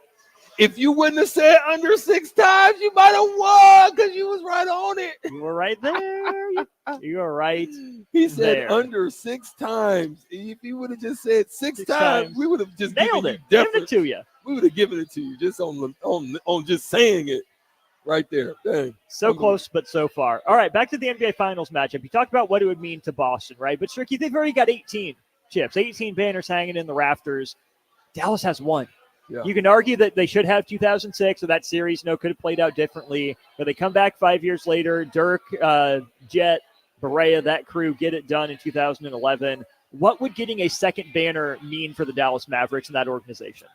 If you wouldn't have said under 6 times, you might have won because you was right on it. You were right there. You were right. He said there. under 6 times. If you would have just said 6 times, we would have just nailed given it. you Given it to you. We would have given it to you just on just saying it right there. Dang. So close, but so far. All right, back to the NBA Finals matchup. You talked about what it would mean to Boston, right? But Stricky, they've already got 18 chips, 18 banners hanging in the rafters. Dallas has 1. Yeah. You can argue that they should have 2006, or that series, could have played out differently. But they come back 5 years later. Dirk, Jet, Barea, that crew get it done in 2011. What would getting a second banner mean for the Dallas Mavericks and that organization?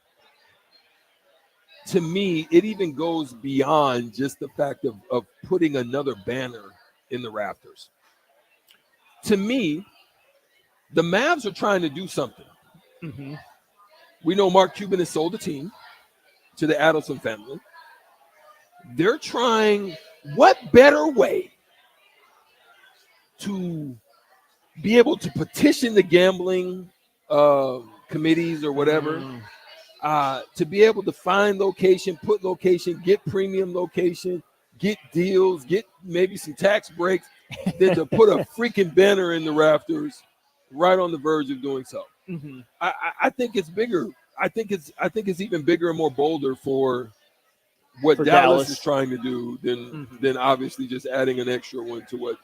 To me, it even goes beyond just the fact of putting another banner in the rafters. To me, the Mavs are trying to do something. Mm-hmm. We know Mark Cuban has sold the team to the Adelson family. They're trying, what better way to be able to petition the gambling committees or whatever, to be able to find location, put location, get premium location, get deals, get maybe some tax breaks, than to put a freaking banner in the rafters right on the verge of doing so. Mm-hmm. I think it's bigger. I think it's even bigger and more bolder for what Dallas is trying to do than obviously just adding an extra one to what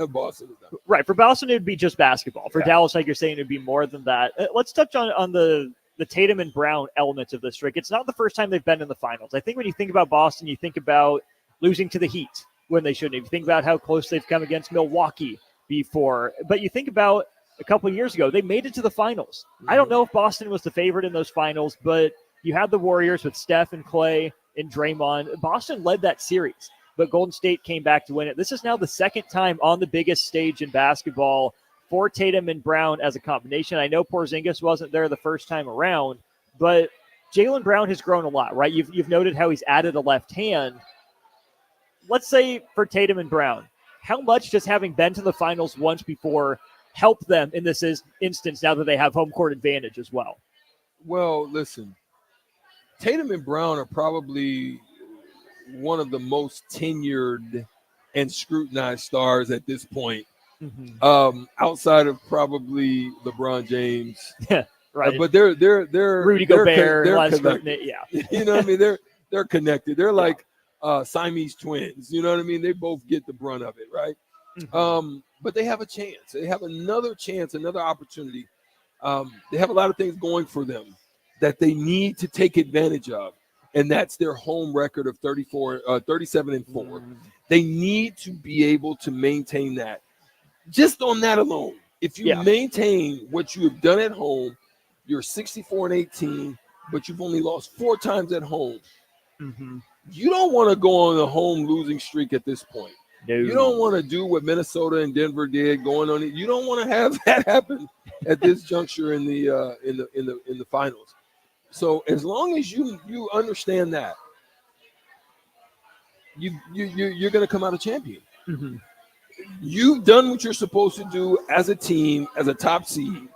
Boston has done. Right. For Boston, it would be just basketball. For Dallas, like you're saying, it would be more than that. Let's touch on the Tatum and Brown elements of this trick. It's not the first time they've been in the finals. I think when you think about Boston, you think about losing to the Heat when they shouldn't have. You think about how close they've come against Milwaukee before. But you think about a couple of years ago, they made it to the finals. I don't know if Boston was the favorite in those finals, but you had the Warriors with Steph and Clay and Draymond. Boston led that series, but Golden State came back to win it. This is now the second time on the biggest stage in basketball for Tatum and Brown as a combination. I know Porzingis wasn't there the first time around, but Jaylen Brown has grown a lot, right? You've noted how he's added a left hand. Let's say for Tatum and Brown, how much does having been to the finals once before help them in this instance now that they have home court advantage as well? Well, listen, Tatum and Brown are probably one of the most tenured and scrutinized stars at this point, outside of probably LeBron James. Yeah, right. But they're Rudy Gobert, they're connected. Yeah. You know what I mean? They're connected. They're like Siamese twins. You know what I mean? They both get the brunt of it, right? But they have a chance. They have another chance, another opportunity. They have a lot of things going for them that they need to take advantage of, and that's their home record of 37-4. They need to be able to maintain that. Just on that alone, if you maintain what you have done at home, you're 64-18, but you've only lost 4 times at home. You don't want to go on a home losing streak at this point. No. You don't want to do what Minnesota and Denver did going on it. You don't want to have that happen at this juncture in the finals. So as long as you understand that, you're going to come out a champion. You've done what you're supposed to do as a team, as a top seed,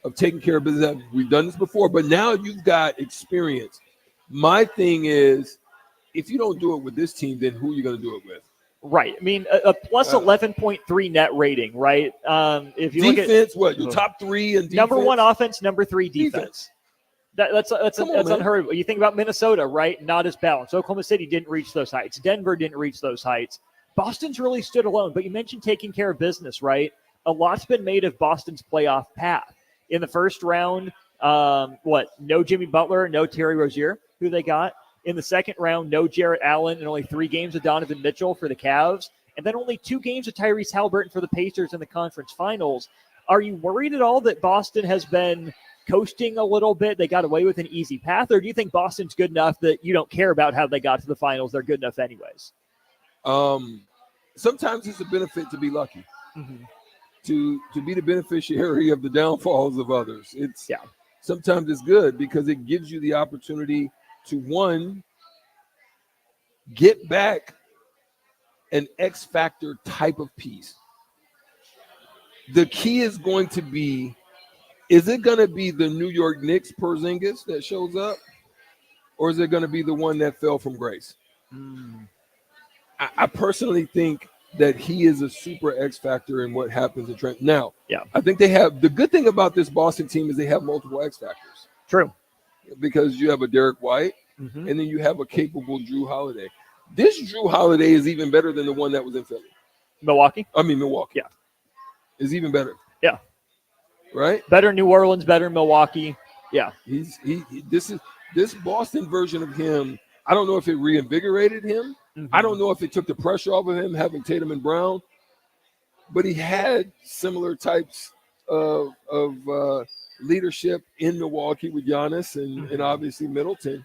of taking care of business. We've done this before, but now you've got experience. My thing is, if you don't do it with this team, then who are you going to do it with? Right. I mean, a plus 11.3 net rating, right? If you defense, look at your top 3 and number 1 offense, number 3 defense. That's unheard of. You think about Minnesota, right? Not as balanced. Oklahoma City didn't reach those heights. Denver didn't reach those heights. Boston's really stood alone. But you mentioned taking care of business, right? A lot's been made of Boston's playoff path. In the first round, no Jimmy Butler, no Terry Rozier, who they got. In the second round, no Jarrett Allen, and only 3 games of Donovan Mitchell for the Cavs, and then only 2 games of Tyrese Halliburton for the Pacers in the conference finals. Are you worried at all that Boston has been coasting a little bit? They got away with an easy path, or do you think Boston's good enough that you don't care about how they got to the finals? They're good enough anyways. Sometimes it's a benefit to be lucky, to be the beneficiary of the downfalls of others. Sometimes it's good because it gives you the opportunity to, one, get back an X factor type of piece. The key is going to be, is it going to be the New York Knicks Porzingis that shows up, or is it going to be the one that fell from grace? I personally think that he is a super X factor in what happens in Trent. Now, I think they have, the good thing about this Boston team is they have multiple X factors. True. Because you have a Derek White, and then you have a capable Drew Holiday. This Drew Holiday is even better than the one that was in Philly. Milwaukee. Yeah. Is even better. Yeah. Right? Better New Orleans, better Milwaukee. Yeah. This Boston version of him, I don't know if it reinvigorated him. I don't know if it took the pressure off of him having Tatum and Brown, but he had similar types of leadership in Milwaukee with Giannis and obviously Middleton.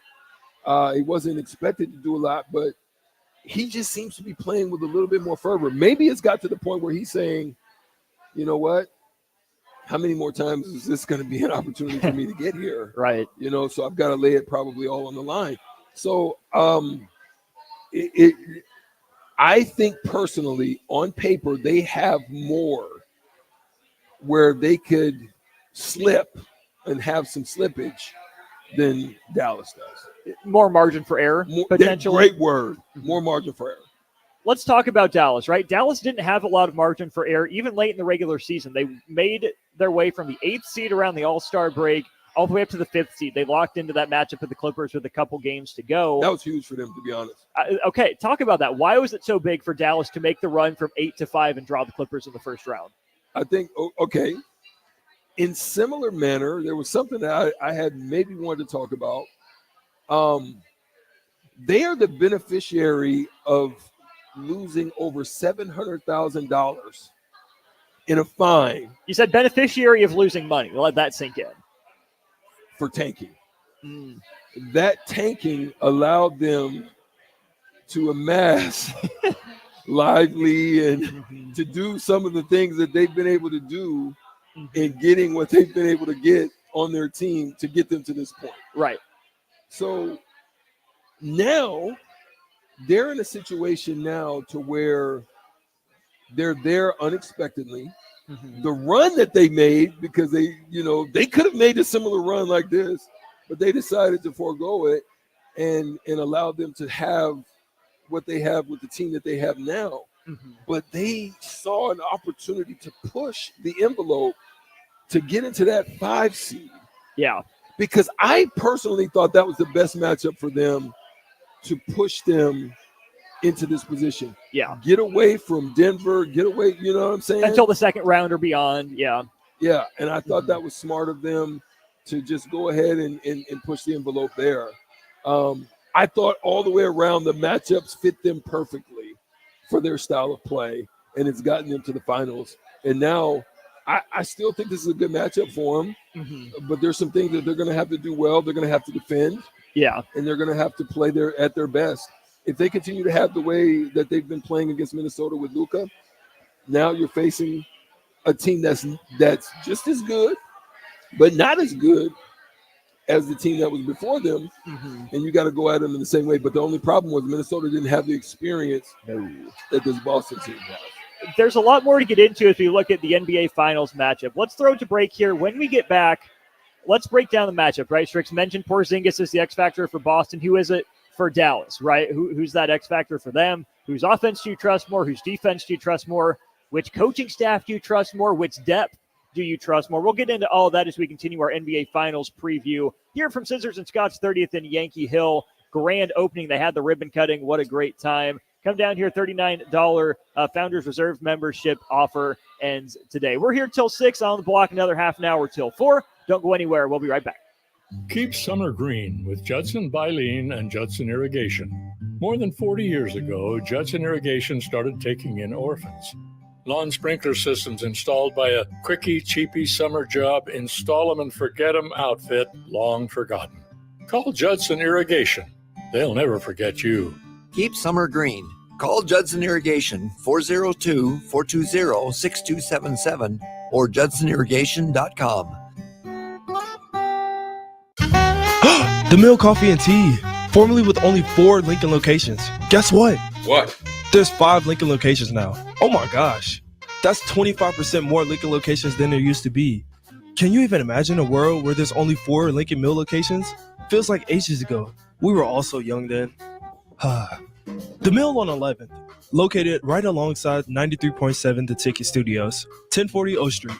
He wasn't expected to do a lot, but he just seems to be playing with a little bit more fervor. Maybe it's got to the point where he's saying, you know what? How many more times is this going to be an opportunity for me to get here? Right. So I've got to lay it probably all on the line. So I think personally, on paper, they have more where they could slip and have some slippage than Dallas does. More margin for error, potentially. Great word. More margin for error. Let's talk about Dallas, right? Dallas didn't have a lot of margin for error, even late in the regular season. They made their way from the 8th seed around the All-Star break all the way up to the 5th seed. They locked into that matchup with the Clippers with a couple games to go. That was huge for them, to be honest. Okay, talk about that. Why was it so big for Dallas to make the run from 8-5 and draw the Clippers in the first round? I think, okay, in similar manner, there was something that I had maybe wanted to talk about. They are the beneficiary of losing over $700,000 in a fine. You said beneficiary of losing money. We'll let that sink in. For tanking. That tanking allowed them to amass Lively and to do some of the things that they've been able to do in getting what they've been able to get on their team to get them to this point. Right. So now they're in a situation now to where they're there unexpectedly. The run that they made, because they could have made a similar run like this, but they decided to forego it and allow them to have what they have with the team that they have now. But they saw an opportunity to push the envelope to get into that 5 seed. Yeah. Because I personally thought that was the best matchup for them to push them into this position. Yeah. Get away from Denver, get away, you know what I'm saying? Until the second round or beyond, yeah. Yeah, and I thought that was smart of them to just go ahead and push the envelope there. I thought all the way around the matchups fit them perfectly for their style of play, and it's gotten them to the finals. And now I still think this is a good matchup for them, but there's some things that they're going to have to do well. They're going to have to defend. Yeah. And they're going to have to play at their best. If they continue to have the way that they've been playing against Minnesota with Luka, now you're facing a team that's just as good, but not as good as the team that was before them, and you got to go at them in the same way. But the only problem was Minnesota didn't have the experience that this Boston team has. There's a lot more to get into as we look at the NBA Finals matchup. Let's throw it to break here. When we get back, let's break down the matchup, right? Strix mentioned Porzingis is the X factor for Boston. Who is it for Dallas, right? Who's that X factor for them? Whose offense do you trust more? Whose defense do you trust more? Which coaching staff do you trust more? Which depth do you trust more? We'll get into all of that as we continue our NBA Finals preview here from Scissors and Scott's 30th and Yankee Hill. Grand opening. They had the ribbon cutting. What a great time. Come down here, $39 Founders Reserve membership offer ends today. We're here till 6 on the block, another half an hour till 4. Don't go anywhere. We'll be right back. Keep summer green with Judson Bylene and Judson Irrigation. More than 40 years ago, Judson Irrigation started taking in orphans. Lawn sprinkler systems installed by a quickie, cheapy summer job, install 'em and forget 'em outfit, long forgotten. Call Judson Irrigation. They'll never forget you. Keep summer green. Call Judson Irrigation 402-420-6277 or judsonirrigation.com. The Mill Coffee and Tea, formerly with only 4 Lincoln locations. Guess what? What? There's 5 Lincoln locations now. Oh my gosh. That's 25% more Lincoln locations than there used to be. Can you even imagine a world where there's only 4 Lincoln Mill locations? Feels like ages ago. We were all so young then. The Mill on 11th, located right alongside 93.7 The Ticket Studios, 1040 O Street.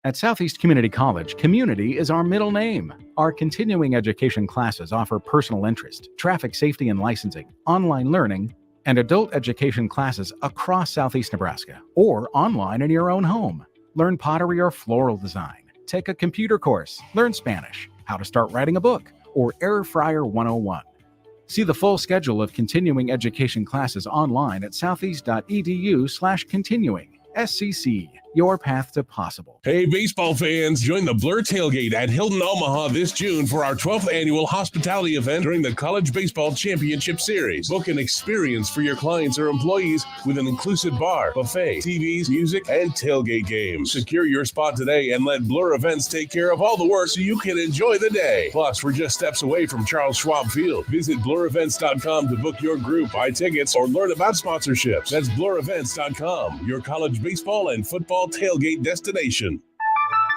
At Southeast Community College, community is our middle name. Our continuing education classes offer personal interest, traffic safety and licensing, online learning, and adult education classes across Southeast Nebraska or online in your own home. Learn pottery or floral design, take a computer course, learn Spanish, how to start writing a book, or Air Fryer 101. See the full schedule of continuing education classes online at southeast.edu/continuing. SCC, your path to possible. Hey, baseball fans, join the Blur Tailgate at Hilton Omaha this June for our 12th annual hospitality event during the College Baseball Championship Series. Book an experience for your clients or employees with an inclusive bar, buffet, TVs, music, and tailgate games. Secure your spot today and let Blur Events take care of all the work so you can enjoy the day. Plus, we're just steps away from Charles Schwab Field. Visit blurevents.com to book your group, buy tickets, or learn about sponsorships. That's blurevents.com, your college baseball and football tailgate destination.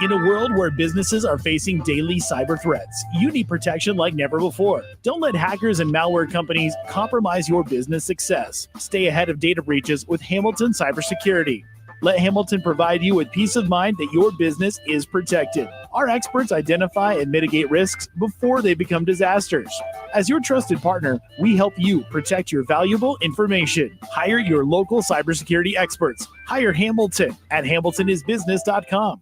In a world where businesses are facing daily cyber threats, you need protection like never before. Don't let hackers and malware companies compromise your business success. Stay ahead of data breaches with Hamilton Cybersecurity. Let Hamilton provide you with peace of mind that your business is protected. Our experts identify and mitigate risks before they become disasters. As your trusted partner, we help you protect your valuable information. Hire your local cybersecurity experts. Hire Hamilton at hamiltonisbusiness.com.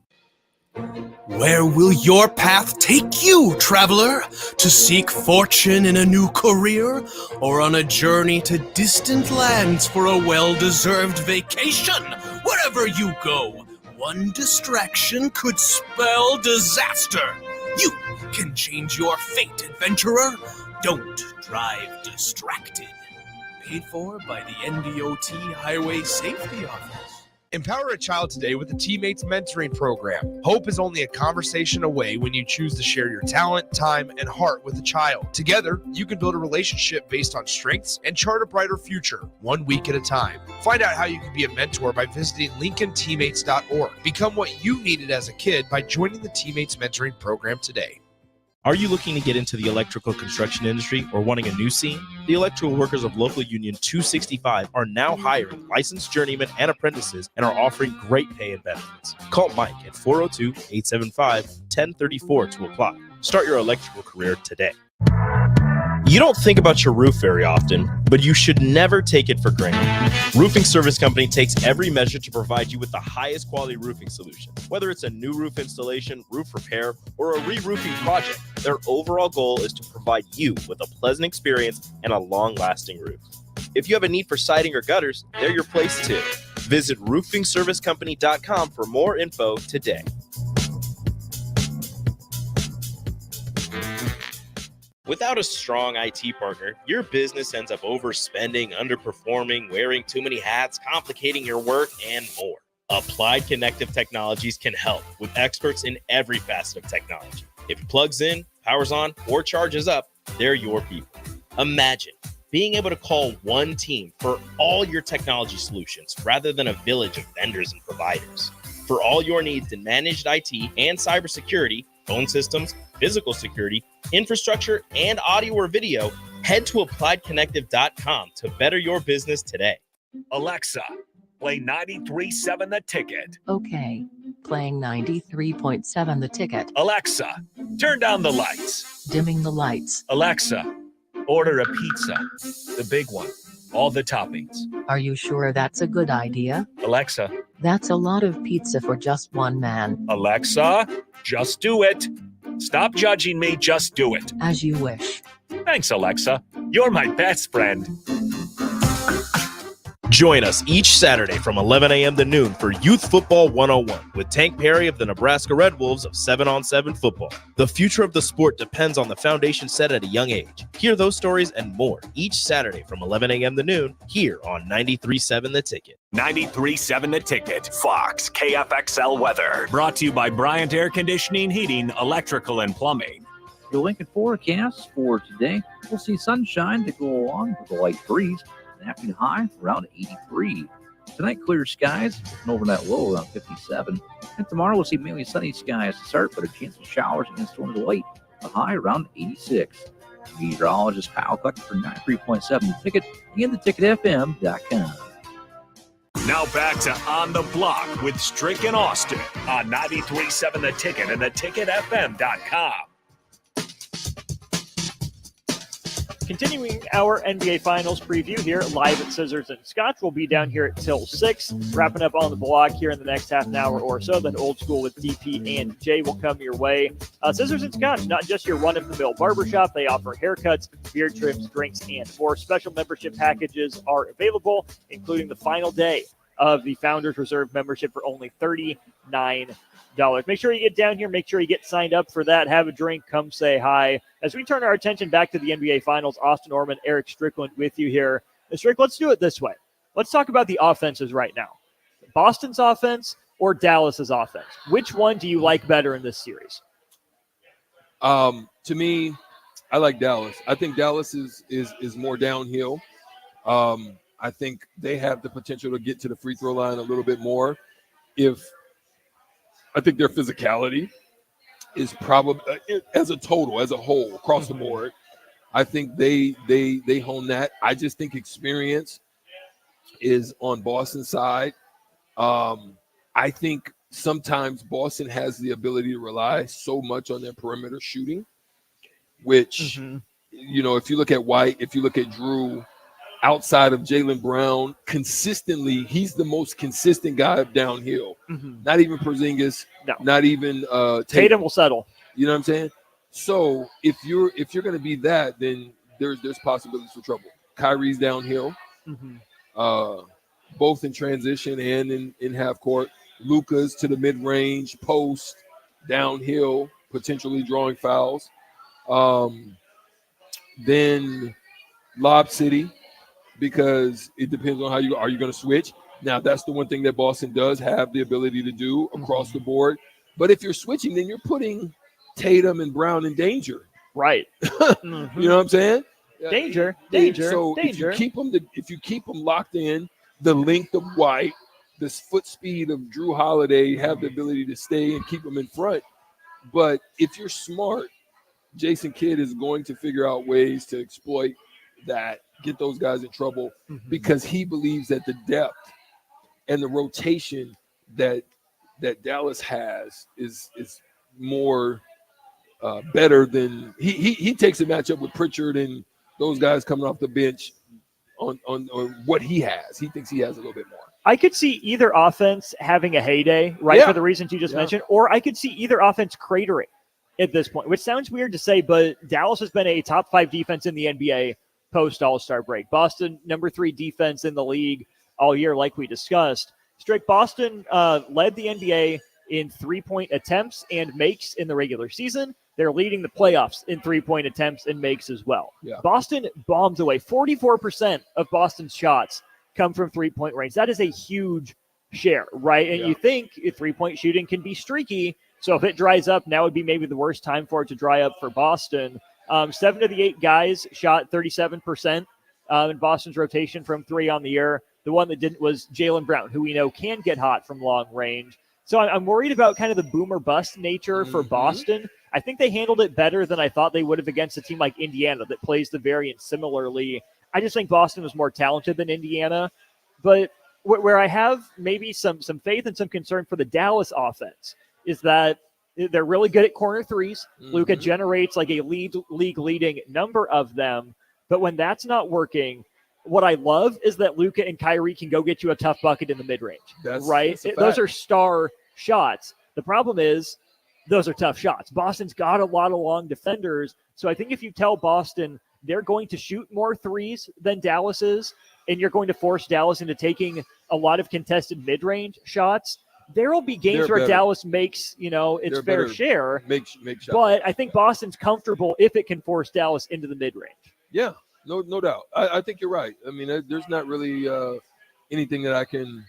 Where will your path take you, traveler? To seek fortune in a new career, or on a journey to distant lands for a well-deserved vacation? Wherever you go, one distraction could spell disaster. You can change your fate, adventurer. Don't drive distracted. Paid for by the NDOT Highway Safety Office. Empower a child today with the Teammates Mentoring Program. Hope is only a conversation away when you choose to share your talent, time, and heart with a child. Together, you can build a relationship based on strengths and chart a brighter future, 1 week at a time. Find out how you can be a mentor by visiting LincolnTeammates.org. Become what you needed as a kid by joining the Teammates Mentoring Program today. Are you looking to get into the electrical construction industry or wanting a new scene? The electrical workers of local union 265 are now hiring licensed journeymen and apprentices and are offering great pay and benefits. Call Mike at 402-875-1034 to apply. Start your electrical career today. You don't think about your roof very often, but you should never take it for granted. Roofing Service Company takes every measure to provide you with the highest quality roofing solution. Whether it's a new roof installation, roof repair, or a re-roofing project, their overall goal is to provide you with a pleasant experience and a long-lasting roof. If you have a need for siding or gutters, they're your place too. Visit roofingservicecompany.com for more info today. Without a strong IT partner, your business ends up overspending, underperforming, wearing too many hats, complicating your work, and more. Applied Connective Technologies can help with experts in every facet of technology. If it plugs in, powers on, or charges up, they're your people. Imagine being able to call one team for all your technology solutions rather than a village of vendors and providers. For all your needs in managed IT and cybersecurity, phone systems, physical security, infrastructure, and audio or video, Head to appliedconnective.com to better your business today. Alexa, play 93.7 The Ticket. Okay, playing 93.7 The Ticket. Alexa, turn down the lights. Dimming the lights. Alexa, order a pizza. The big one. All the toppings. Are you sure that's a good idea? Alexa. That's a lot of pizza for just one man. Alexa, just do it. Stop judging me, just do it. As you wish. Thanks, Alexa. You're my best friend. Join us each Saturday from 11 a.m. to noon for Youth Football 101 with Tank Perry of the Nebraska Red Wolves of 7-on-7 football. The future of the sport depends on the foundation set at a young age. Hear those stories and more each Saturday from 11 a.m. to noon here on 93.7 The Ticket. 93.7 The Ticket. Fox KFXL weather. Brought to you by Bryant Air Conditioning, Heating, Electrical, and Plumbing. The Lincoln forecast for today, we'll see sunshine to go along with a light breeze. Afternoon high around 83. Tonight, clear skies with an overnight low around 57. And tomorrow, we'll see mainly sunny skies to start, but a chance of showers and storms late. A high around 86. Meteorologist Kyle Cluck for 93.7 The Ticket and theticketfm.com. Now back to On the Block with Strick and Austin on 93.7 The Ticket and theticketfm.com. Continuing our NBA Finals preview here live at Scissors and Scotch. We'll be down here till 6, wrapping up On the Block here in the next half an hour or so. Then Old School with DP and Jay will come your way. Scissors and Scotch, not just your run-of-the-mill barbershop. They offer haircuts, beard trims, drinks, and more. Special membership packages are available, including the final day of the Founders Reserve membership for only $39. Make sure you get down here. Make sure you get signed up for that. Have a drink. Come say hi. As we turn our attention back to the NBA Finals, Austin Orman, Erick Strickland with you here. Strick, let's do it this way. Let's talk about the offenses right now. Boston's offense or Dallas's offense? Which one do you like better in this series? To me, I like Dallas. I think Dallas is more downhill. I think they have the potential to get to the free throw line a little bit more. I think their physicality is probably, as a total, as a whole, across the board, I think they hone that. I just think experience is on Boston's side. I think sometimes Boston has the ability to rely so much on their perimeter shooting, which, if you look at White, if you look at Drew, outside of Jaylen Brown, consistently, he's the most consistent guy downhill. Not even Porzingis, not even Tatum will settle. You know what I'm saying? So if you're going to be that, then there's possibilities for trouble. Kyrie's downhill, both in transition and in half court. Luka's to the mid range, post, downhill, potentially drawing fouls. Then Lob City, because it depends on how you are you going to switch. Now, that's the one thing that Boston does have the ability to do across the board. But if you're switching, then you're putting Tatum and Brown in danger. Right. You know what I'm saying? Danger. So if you keep them locked in, the length of White, the foot speed of Drew Holiday have the ability to stay and keep them in front. But if you're smart, Jason Kidd is going to figure out ways to exploit that, get those guys in trouble, because he believes that the depth and the rotation that Dallas has is more better than he takes a matchup with Pritchard and those guys coming off the bench on what he has. He thinks he has a little bit more. I could see either offense having a heyday, right, for the reasons you just mentioned, or I could see either offense cratering at this point, which sounds weird to say, but Dallas has been a top 5 defense in the NBA post All-Star break. Boston, number 3 defense in the league all year, like we discussed. Strick, Boston led the NBA in three-point attempts and makes in the regular season. They're leading the playoffs in three-point attempts and makes as well. Yeah. Boston bombs away. 44% of Boston's shots come from three-point range. That is a huge share, right? And you think three-point shooting can be streaky, so if it dries up, now would be maybe the worst time for it to dry up for Boston. 7 of the 8 guys shot 37% in Boston's rotation from 3 on the year. The one that didn't was Jaylen Brown, who we know can get hot from long range. So I'm worried about kind of the boomer bust nature for Boston. I think they handled it better than I thought they would have against a team like Indiana that plays the variant similarly. I just think Boston was more talented than Indiana. But where I have maybe some faith and some concern for the Dallas offense is that they're really good at corner threes. Mm-hmm. Luka generates like a league-leading number of them. But when that's not working, what I love is that Luka and Kyrie can go get you a tough bucket in the mid-range, right? Those are star shots. The problem is those are tough shots. Boston's got a lot of long defenders. So I think if you tell Boston they're going to shoot more threes than Dallas is, and you're going to force Dallas into taking a lot of contested mid-range shots, there will be games where Dallas makes, its fair share. Make shots. But I think Boston's comfortable if it can force Dallas into the mid-range. Yeah, no doubt. I think you're right. I mean, there's not really anything that I can,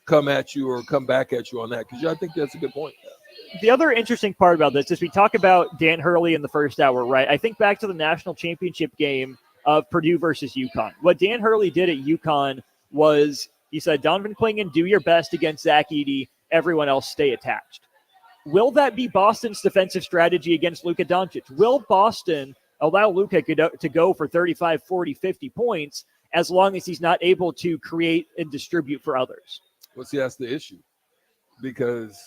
come at you or come back at you on that, because I think that's a good point. The other interesting part about this is we talk about Dan Hurley in the first hour, right? I think back to the national championship game of Purdue versus UConn. What Dan Hurley did at UConn was he said, Donovan Clingan, do your best against Zach Edey. Everyone else stay attached. Will that be Boston's defensive strategy against Luka Doncic? Will Boston allow Luka to go for 35, 40, 50 points as long as he's not able to create and distribute for others? Well, see, that's the issue, because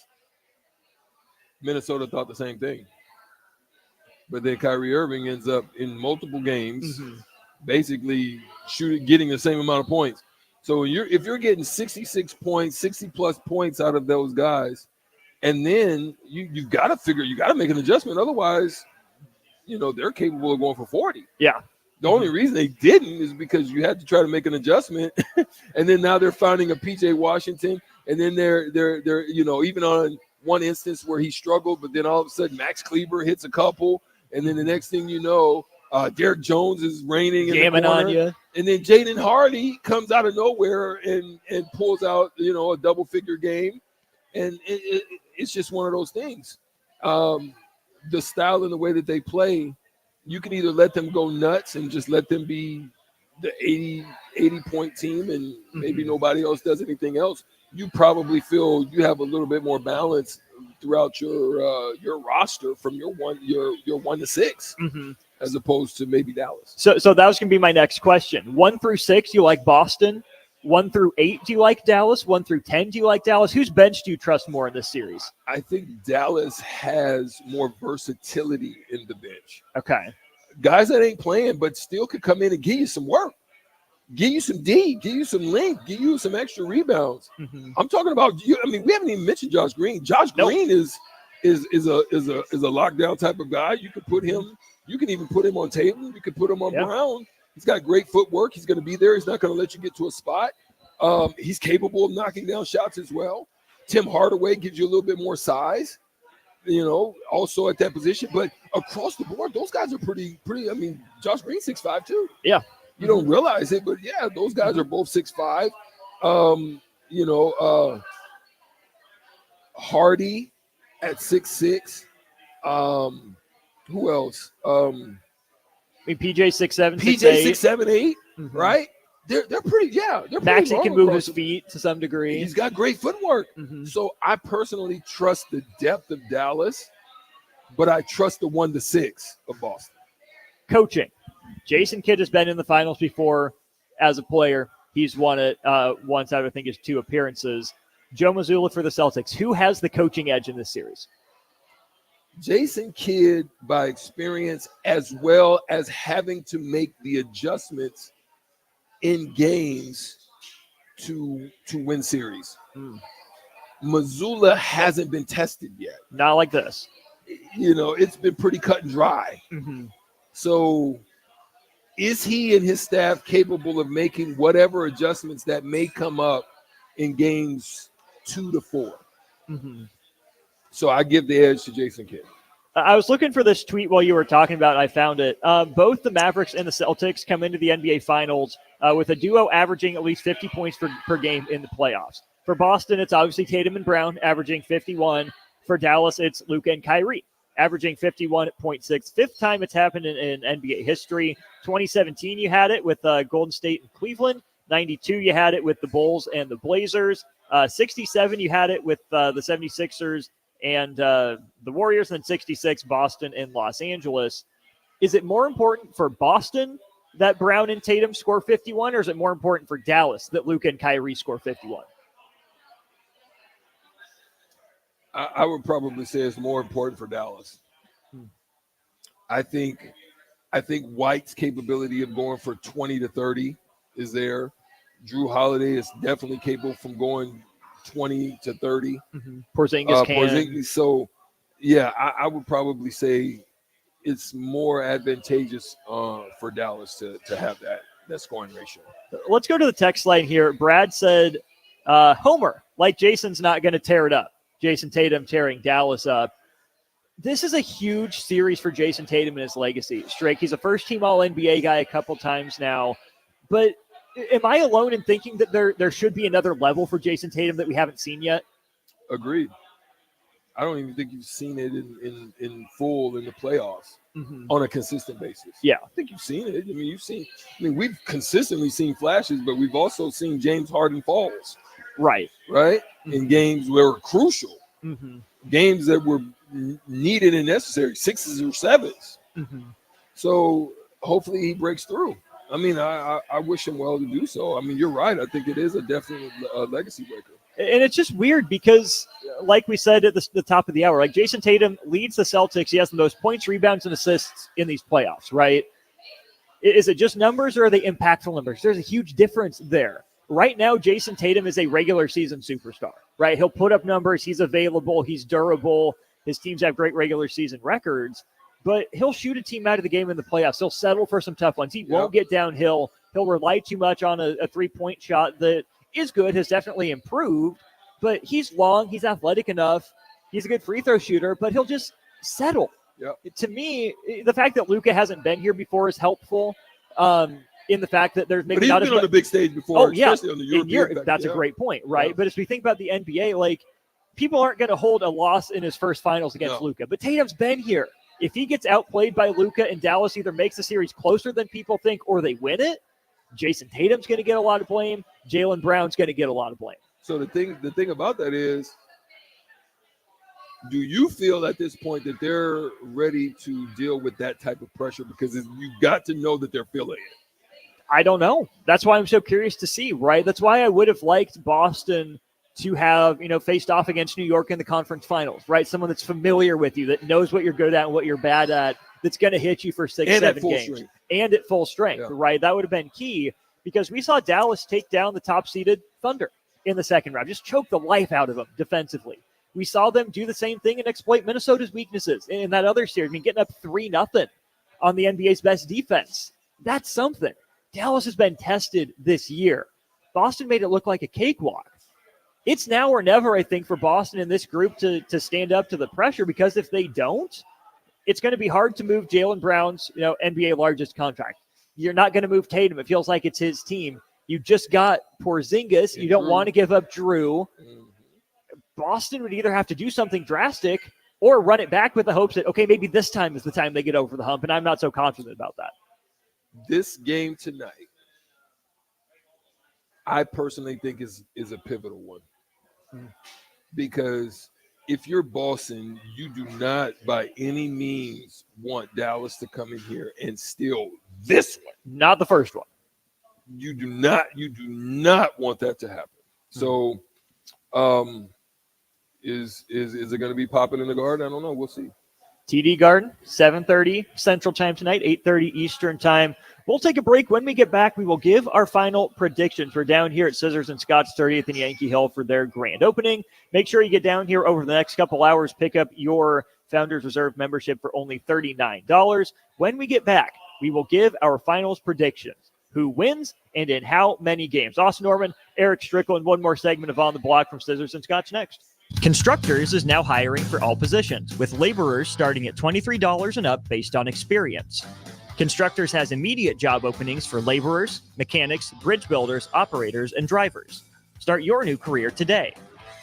Minnesota thought the same thing. But then Kyrie Irving ends up in multiple games basically getting the same amount of points. So if you're getting 66 points, 60-plus points out of those guys, and then you got to make an adjustment. Otherwise, they're capable of going for 40. Yeah. The only reason they didn't is because you had to try to make an adjustment, and then now they're finding a PJ Washington, and then they're even on one instance where he struggled, but then all of a sudden Max Kleber hits a couple, and then the next thing you know, Derek Jones is reigning in the corner, on you. And then Jaden Hardy comes out of nowhere and pulls out a double-figure game, and it's just one of those things. The style and the way that they play, you can either let them go nuts and just let them be the 80-point team and maybe nobody else does anything else. You probably feel you have a little bit more balance throughout your roster from your 1 to 6 as opposed to maybe Dallas. So that was going to be my next question. 1 through 6, you like Boston? 1 through 8, do you like Dallas? 1 through 10, do you like Dallas? Whose bench do you trust more in this series? I think Dallas has more versatility in the bench. Okay. Guys that ain't playing but still could come in and give you some work. Give you some D, give you some length, give you some extra rebounds. I'm talking about you. I mean, we haven't even mentioned Josh Green. Josh Green is a lockdown type of guy. You could put him. You can even put him on Tatum. You could put him on Brown. He's got great footwork. He's going to be there. He's not going to let you get to a spot. He's capable of knocking down shots as well. Tim Hardaway gives you a little bit more size, also at that position. But across the board, those guys are pretty. I mean, Josh Green 6'5" too. Yeah. You don't realize it, but yeah, those guys are both 6'5". Hardy at 6'6". Who else? PJ 6'7", PJ 6'7", 8", right? They're pretty. Yeah, they're Maxey pretty can move his feet to some degree. He's got great footwork. So I personally trust the depth of Dallas, but I trust the 1 to 6 of Boston. Coaching. Jason Kidd has been in the finals before as a player. He's won it once out of, I think, his 2 appearances. Joe Mazzulla for the Celtics. Who has the coaching edge in this series? Jason Kidd by experience, as well as having to make the adjustments in games to win series. Mazzulla hasn't been tested yet. Not like this. It's been pretty cut and dry. So is he and his staff capable of making whatever adjustments that may come up in games 2 to 4? So I give the edge to Jason Kidd. I was looking for this tweet while you were talking about it. I found it. Both the Mavericks and the Celtics come into the NBA Finals with a duo averaging at least 50 points per game in the playoffs. For Boston, it's obviously Tatum and Brown averaging 51. For Dallas, it's Luka and Kyrie averaging 51.6. Fifth time it's happened in NBA history. 2017, you had it with Golden State and Cleveland. 92, you had it with the Bulls and the Blazers. 67, you had it with the 76ers and the Warriors, and then 66, Boston and Los Angeles. Is it more important for Boston that Brown and Tatum score 51, or is it more important for Dallas that Luka and Kyrie score 51? I would probably say it's more important for Dallas. I think White's capability of going for 20 to 30 is there. Drew Holiday is definitely capable from going 20 to 30. Porzingis can. Porzingis, so, yeah, I would probably say it's more advantageous for Dallas to have that scoring ratio. Let's go to the text line here. Brad said, Homer, like Jason's not going to tear it up. Jason Tatum tearing Dallas up. This is a huge series for Jason Tatum and his legacy. Strake, he's a first-team All-NBA guy a couple times now. But am I alone in thinking that there should be another level for Jason Tatum that we haven't seen yet? Agreed. I don't even think you've seen it in full in the playoffs on a consistent basis. Yeah. I think you've seen it. We've consistently seen flashes, but we've also seen James Harden falls. Right. In games where were crucial. Games that were needed and necessary, 6s or 7s. So hopefully he breaks through. I wish him well to do so. You're right. I think it is a definite legacy breaker. And it's just weird because, like we said at the top of the hour, like Jason Tatum leads the Celtics. He has the most points, rebounds, and assists in these playoffs, right? Is it just numbers or are they impactful numbers? There's a huge difference there. Right now, Jason Tatum is a regular season superstar, right? He'll put up numbers. He's available. He's durable. His teams have great regular season records, but he'll shoot a team out of the game in the playoffs. He'll settle for some tough ones. He won't get downhill. He'll rely too much on a three-point shot that is good, has definitely improved, but he's long, he's athletic enough, he's a good free throw shooter, but he'll just settle. To me, the fact that Luka hasn't been here before is helpful. In the fact that there's maybe but he's not been as on the big stage before, especially on the in European. That's a great point, right? But as we think about the NBA, like people aren't going to hold a loss in his first finals against Luka, but Tatum's been here. If he gets outplayed by Luka and Dallas either makes the series closer than people think or they win it, Jason Tatum's going to get a lot of blame. Jaylen Brown's going to get a lot of blame. So the thing about that is, do you feel at this point that they're ready to deal with that type of pressure? Because you got to know that they're feeling it. I don't know. That's why I'm so curious to see, right? That's why I would have liked Boston to have, faced off against New York in the conference finals, right? Someone that's familiar with you, that knows what you're good at and what you're bad at, that's going to hit you for 6-7 games. And at full strength, right? That would have been key because we saw Dallas take down the top-seeded Thunder in the second round, just choke the life out of them defensively. We saw them do the same thing and exploit Minnesota's weaknesses in that other series. Getting up 3-0 on the NBA's best defense. That's something. Dallas has been tested this year. Boston made it look like a cakewalk. It's now or never, I think, for Boston in this group to stand up to the pressure, because if they don't, it's going to be hard to move Jaylen Brown's NBA largest contract. You're not going to move Tatum. It feels like it's his team. You just got Porzingis. You don't want to give up Drew. Boston would either have to do something drastic or run it back with the hopes that, okay, maybe this time is the time they get over the hump, and I'm not so confident about that. This game tonight, I personally think is a pivotal one. Because if you're Boston, you do not by any means want Dallas to come in here and steal this one. Not the first one. You do not want that to happen. So is it going to be popping in the Garden? I don't know. We'll see. TD Garden, 7:30 Central Time tonight, 8:30 Eastern Time. We'll take a break. When we get back, we will give our final predictions. We're down here at Scissors and Scott's 30th and Yankee Hill for their grand opening. Make sure you get down here over the next couple hours. Pick up your Founders Reserve membership for only $39. When we get back, we will give our finals predictions. Who wins and in how many games? Austin Norman, Erick Strickland, one more segment of On the Block from Scissors and Scott's next. Constructors is now hiring for all positions, with laborers starting at $23 and up based on experience. Constructors has immediate job openings for laborers, mechanics, bridge builders, operators, and drivers. Start your new career today.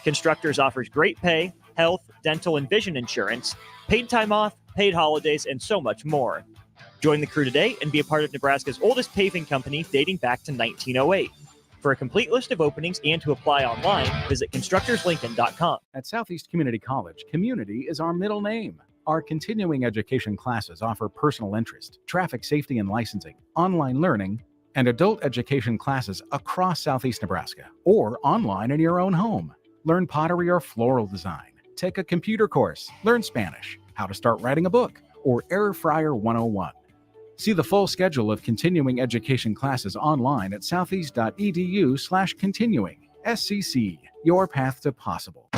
Constructors offers great pay, health, dental, and vision insurance, paid time off, paid holidays, and so much more. Join the crew today and be a part of Nebraska's oldest paving company dating back to 1908. For a complete list of openings and to apply online, visit constructorslincoln.com. At Southeast Community College, community is our middle name. Our continuing education classes offer personal interest, traffic safety and licensing, online learning, and adult education classes across Southeast Nebraska or online in your own home. Learn pottery or floral design. Take a computer course. Learn Spanish, how to start writing a book, or Air Fryer 101. See the full schedule of continuing education classes online at southeast.edu/continuing. SCC, your path to possible.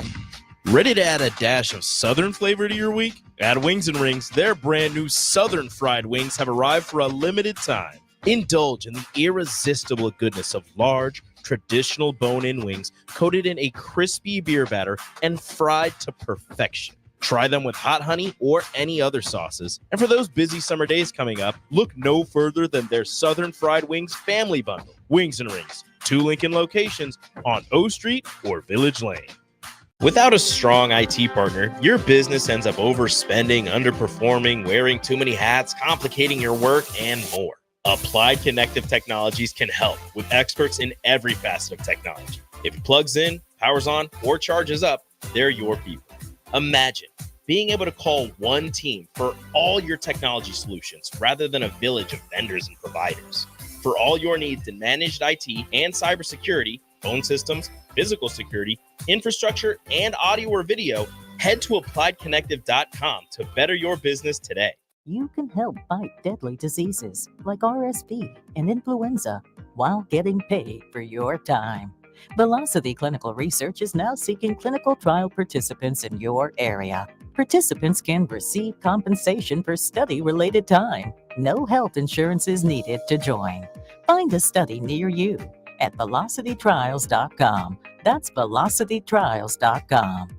Ready to add a dash of Southern flavor to your week? At Wings and Rings, their brand new Southern fried wings have arrived for a limited time. Indulge in the irresistible goodness of large, traditional bone-in wings coated in a crispy beer batter and fried to perfection. Try them with hot honey or any other sauces. And for those busy summer days coming up, look no further than their Southern Fried Wings Family Bundle. Wings and Rings, 2 Lincoln locations on O Street or Village Lane. Without a strong IT partner, your business ends up overspending, underperforming, wearing too many hats, complicating your work, and more. Applied Connective Technologies can help with experts in every facet of technology. If it plugs in, powers on, or charges up, they're your people. Imagine being able to call one team for all your technology solutions rather than a village of vendors and providers. For all your needs in managed IT and cybersecurity, phone systems, physical security, infrastructure, and audio or video, head to appliedconnective.com to better your business today. You can help fight deadly diseases like RSV and influenza while getting paid for your time. Velocity Clinical Research is now seeking clinical trial participants in your area. Participants can receive compensation for study-related time. No health insurance is needed to join. Find a study near you at velocitytrials.com. That's velocitytrials.com.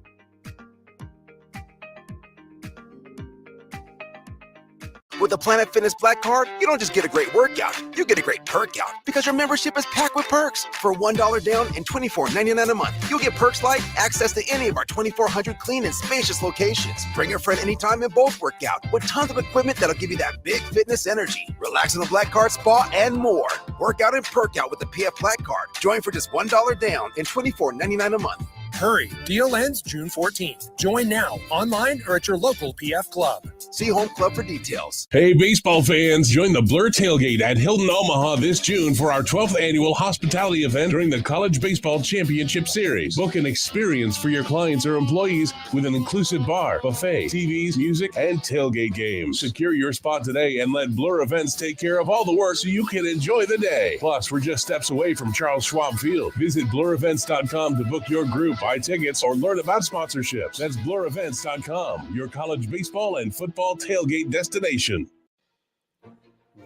With the Planet Fitness Black Card, you don't just get a great workout, you get a great perk out because your membership is packed with perks. For $1 down and $24.99 a month, you'll get perks like access to any of our 2,400 clean and spacious locations. Bring your friend anytime and both work out with tons of equipment that'll give you that big fitness energy. Relax in the Black Card spa and more. Work out and perk out with the PF Black Card. Join for just $1 down and $24.99 a month. Hurry, deal ends June 14th. Join now, online or at your local PF Club. See Home Club for details. Hey, baseball fans, join the Blur Tailgate at Hilton Omaha this June for our 12th annual hospitality event during the College Baseball Championship Series. Book an experience for your clients or employees with an inclusive bar, buffet, TVs, music, and tailgate games. Secure your spot today and let Blur Events take care of all the work so you can enjoy the day. Plus, we're just steps away from Charles Schwab Field. Visit blurevents.com to book your group, buy tickets, or learn about sponsorships. That's blurevents.com, your college baseball and football tailgate destination.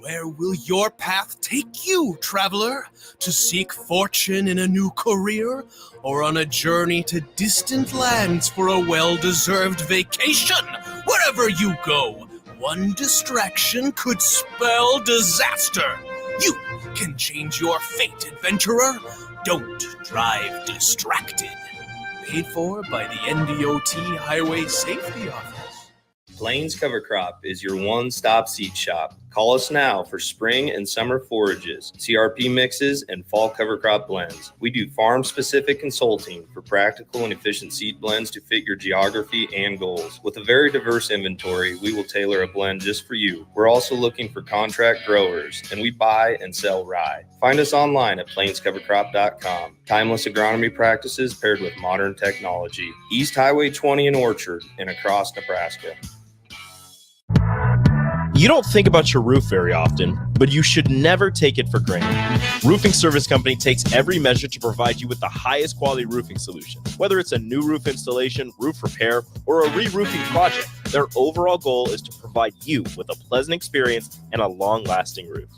Where will your path take you, traveler? To seek fortune in a new career? Or on a journey to distant lands for a well-deserved vacation? Wherever you go, one distraction could spell disaster. You can change your fate, adventurer. Don't drive distracted. Paid for by the NDOT Highway Safety Office. Plains Cover Crop is your one-stop seed shop. Call us now for spring and summer forages, CRP mixes, and fall cover crop blends. We do farm-specific consulting for practical and efficient seed blends to fit your geography and goals. With a very diverse inventory, we will tailor a blend just for you. We're also looking for contract growers, and we buy and sell rye. Find us online at plainscovercrop.com. Timeless agronomy practices paired with modern technology. East Highway 20 in Orchard and across Nebraska. You don't think about your roof very often, but you should never take it for granted. Roofing Service Company takes every measure to provide you with the highest quality roofing solution. Whether it's a new roof installation, roof repair, or a re-roofing project, their overall goal is to provide you with a pleasant experience and a long-lasting roof.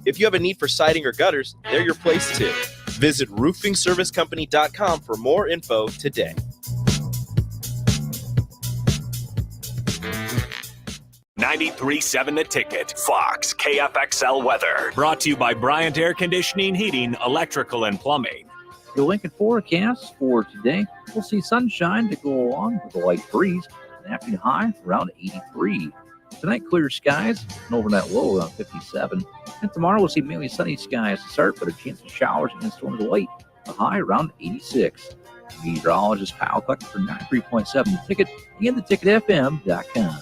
If you have a need for siding or gutters, they're your place too. Visit roofingservicecompany.com for more info today. 93.7 The Ticket, Fox, KFXL weather. Brought to you by Bryant Air Conditioning, Heating, Electrical, and Plumbing. The Lincoln forecast for today, we'll see sunshine to go along with a light breeze. An afternoon high around 83. Tonight, clear skies, an overnight low around 57. And tomorrow, we'll see mainly sunny skies to start, but a chance of showers and storms late, a high around 86. Meteorologist Kyle Cluck for 93.7 The Ticket and theticketfm.com.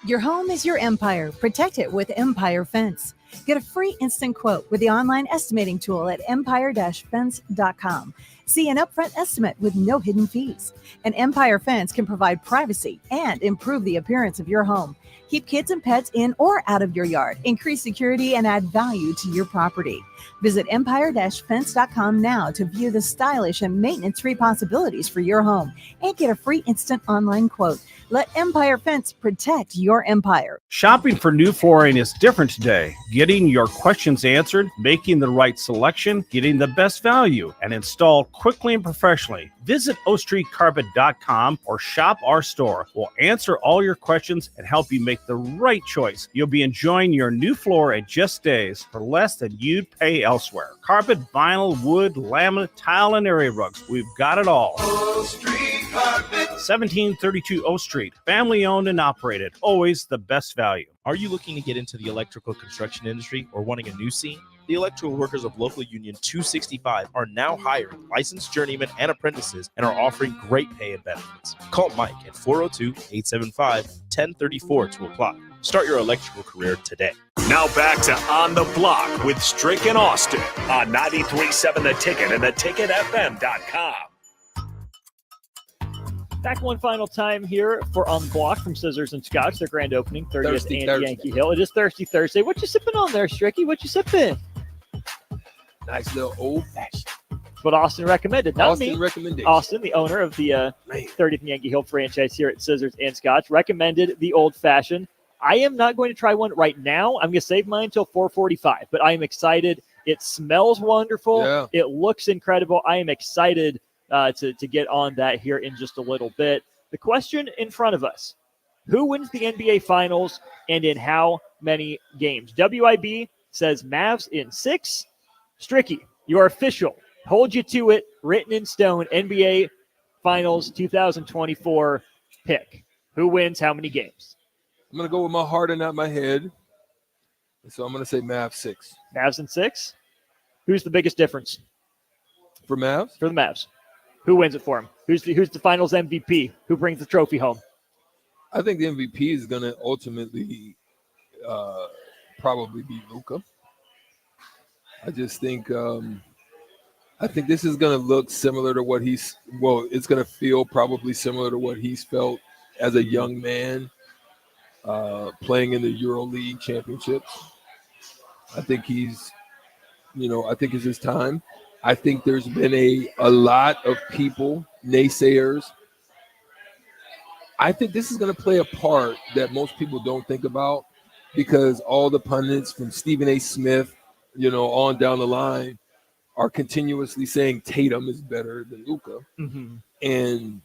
Your home is your empire. Protect it with Empire Fence. Get a free instant quote with the online estimating tool at empire-fence.com. See an upfront estimate with no hidden fees. An Empire Fence can provide privacy and improve the appearance of your home. Keep kids and pets in or out of your yard. Increase security and add value to your property. Visit empire-fence.com now to view the stylish and maintenance-free possibilities for your home and get a free instant online quote. Let Empire Fence protect your empire. Shopping for new flooring is different today. Getting your questions answered, making the right selection, getting the best value, and installed quickly and professionally. Visit ostreetcarpet.com or shop our store. We'll answer all your questions and help you make the right choice. You'll be enjoying your new floor in just days for less than you'd pay elsewhere. Carpet, vinyl, wood, laminate, tile, and area rugs. We've got it all. O Street Carpet. 1732 O Street. Family owned and operated. Always the best value. Are you looking to get into the electrical construction industry or wanting a new scene? The Electrical Workers of Local Union 265 are now hiring licensed journeymen and apprentices and are offering great pay and benefits. Call Mike at 402-875-1034 to apply. Start your electrical career today. Now back to On the Block with Strick and Austin on 93.7 The Ticket and theticketfm.com. Back one final time here for On the Block from Scissors and Scotch, their grand opening, 30th and Yankee Hill. It is Thirsty Thursday. What you sipping on there, Stricky? What you sipping? Nice little old-fashioned. What Austin recommended, not Austin me. recommendation. Austin, the owner of the 30th and Yankee Hill franchise here at Scissors and Scotch, recommended the old-fashioned. I am not going to try one right now. I'm going to save mine until 4:45, but I am excited. It smells wonderful. Yeah. It looks incredible. I am excited to get on that here in just a little bit. The question in front of us, who wins the NBA Finals and in how many games? WIB says Mavs in 6. Stricky, your official, hold you to it, written in stone, NBA Finals 2024 pick. Who wins how many games? I'm going to go with my heart and not my head. So I'm going to say Mavs 6. Mavs in 6? Who's the biggest difference? For Mavs? For the Mavs. Who wins it for him? Who's the Finals MVP? Who brings the trophy home? I think the MVP is going to ultimately probably be Luka. I just think this is going to look similar to what it's going to feel probably similar to what he's felt as a young man playing in the EuroLeague championships. I think I think it's his time. I think there's been a lot of people, naysayers. I think this is going to play a part that most people don't think about because all the pundits from Stephen A. Smith, on down the line are continuously saying Tatum is better than Luka. Mm-hmm. And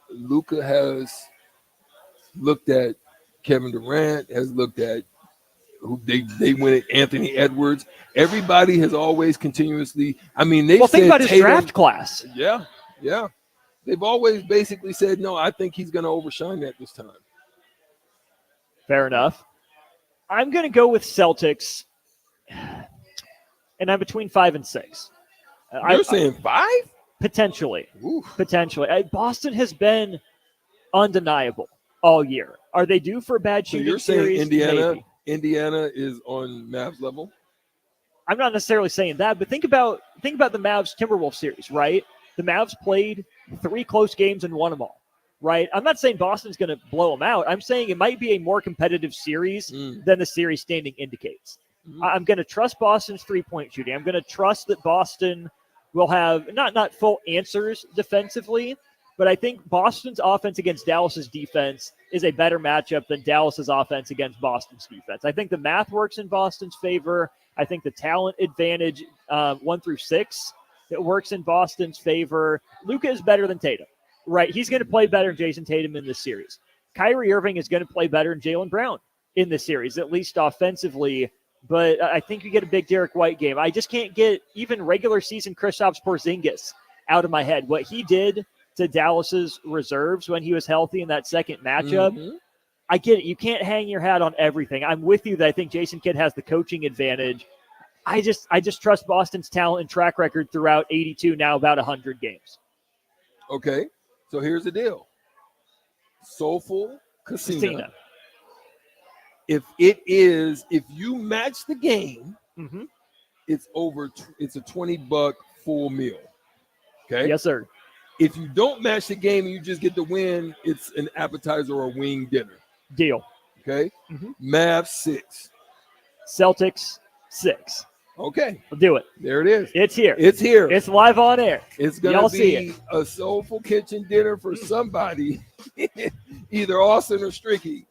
Luka has looked at Kevin Durant, has looked at who they went at Anthony Edwards. Everybody has always continuously, think about his draft class. Yeah. They've always basically said, no, I think he's going to overshine that this time. Fair enough. I'm going to go with Celtics, and I'm between 5 and 6. You're saying 5? Potentially. Oof. Potentially. Boston has been undeniable all year. Are they due for a bad So shooting you're saying series? Maybe. Indiana is on Mavs level? I'm not necessarily saying that, but think about the Mavs Timberwolves series, right? The Mavs played 3 close games and won them all, right? I'm not saying Boston's going to blow them out. I'm saying it might be a more competitive series than the series standing indicates. I'm going to trust Boston's 3-point shooting. I'm going to trust that Boston will have not full answers defensively, but I think Boston's offense against Dallas's defense is a better matchup than Dallas's offense against Boston's defense. I think the math works in Boston's favor. I think the talent advantage 1 through 6, it works in Boston's favor. Luka is better than Tatum, right? He's going to play better than Jason Tatum in this series. Kyrie Irving is going to play better than Jaylen Brown in this series, at least offensively. But I think you get a big Derek White game. I just can't get even regular season Kristaps Porzingis out of my head. What he did to Dallas's reserves when he was healthy in that second matchup, I get it. You can't hang your hat on everything. I'm with you that I think Jason Kidd has the coaching advantage. I just trust Boston's talent and track record throughout 82, now about 100 games. Okay, so here's the deal. Soulful Casino. If you match the game, it's a $20 full meal. Okay. Yes, sir. If you don't match the game and you just get the win, it's an appetizer or a wing dinner. Deal. Okay. Mavs 6. Celtics 6. Okay. We'll do it. There it is. It's here. It's here. It's live on air. It's going to be a soulful kitchen dinner for somebody, either Austin or Stricky.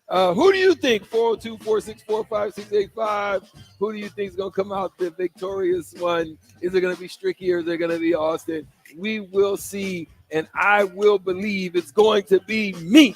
Who do you think? 402-464-5685. Who do you think is going to come out the victorious one? Is it going to be Stricky or is it going to be Austin? We will see, and I will believe it's going to be me.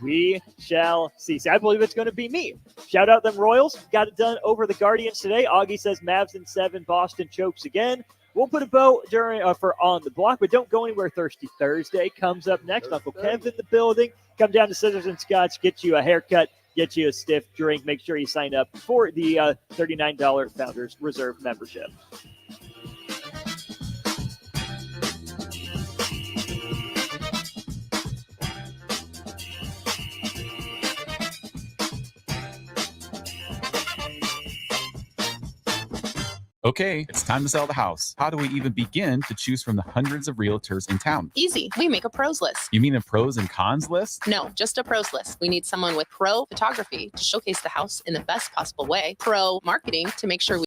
We shall see. I believe it's going to be me. Shout out them Royals. Got it done over the Guardians today. Augie says Mavs in 7. Boston chokes again. We'll put a bow during for On the Block, but don't go anywhere. Thirsty Thursday comes up next. Uncle Kev in the building. Come down to Scissors and Scotch, get you a haircut, get you a stiff drink. Make sure you sign up for the $39 Founders Reserve membership. Okay, it's time to sell the house. How do we even begin to choose from the hundreds of realtors in town? Easy. We make a pros list. You mean a pros and cons list? No, just a pros list. We need someone with pro photography to showcase the house in the best possible way, pro marketing to make sure we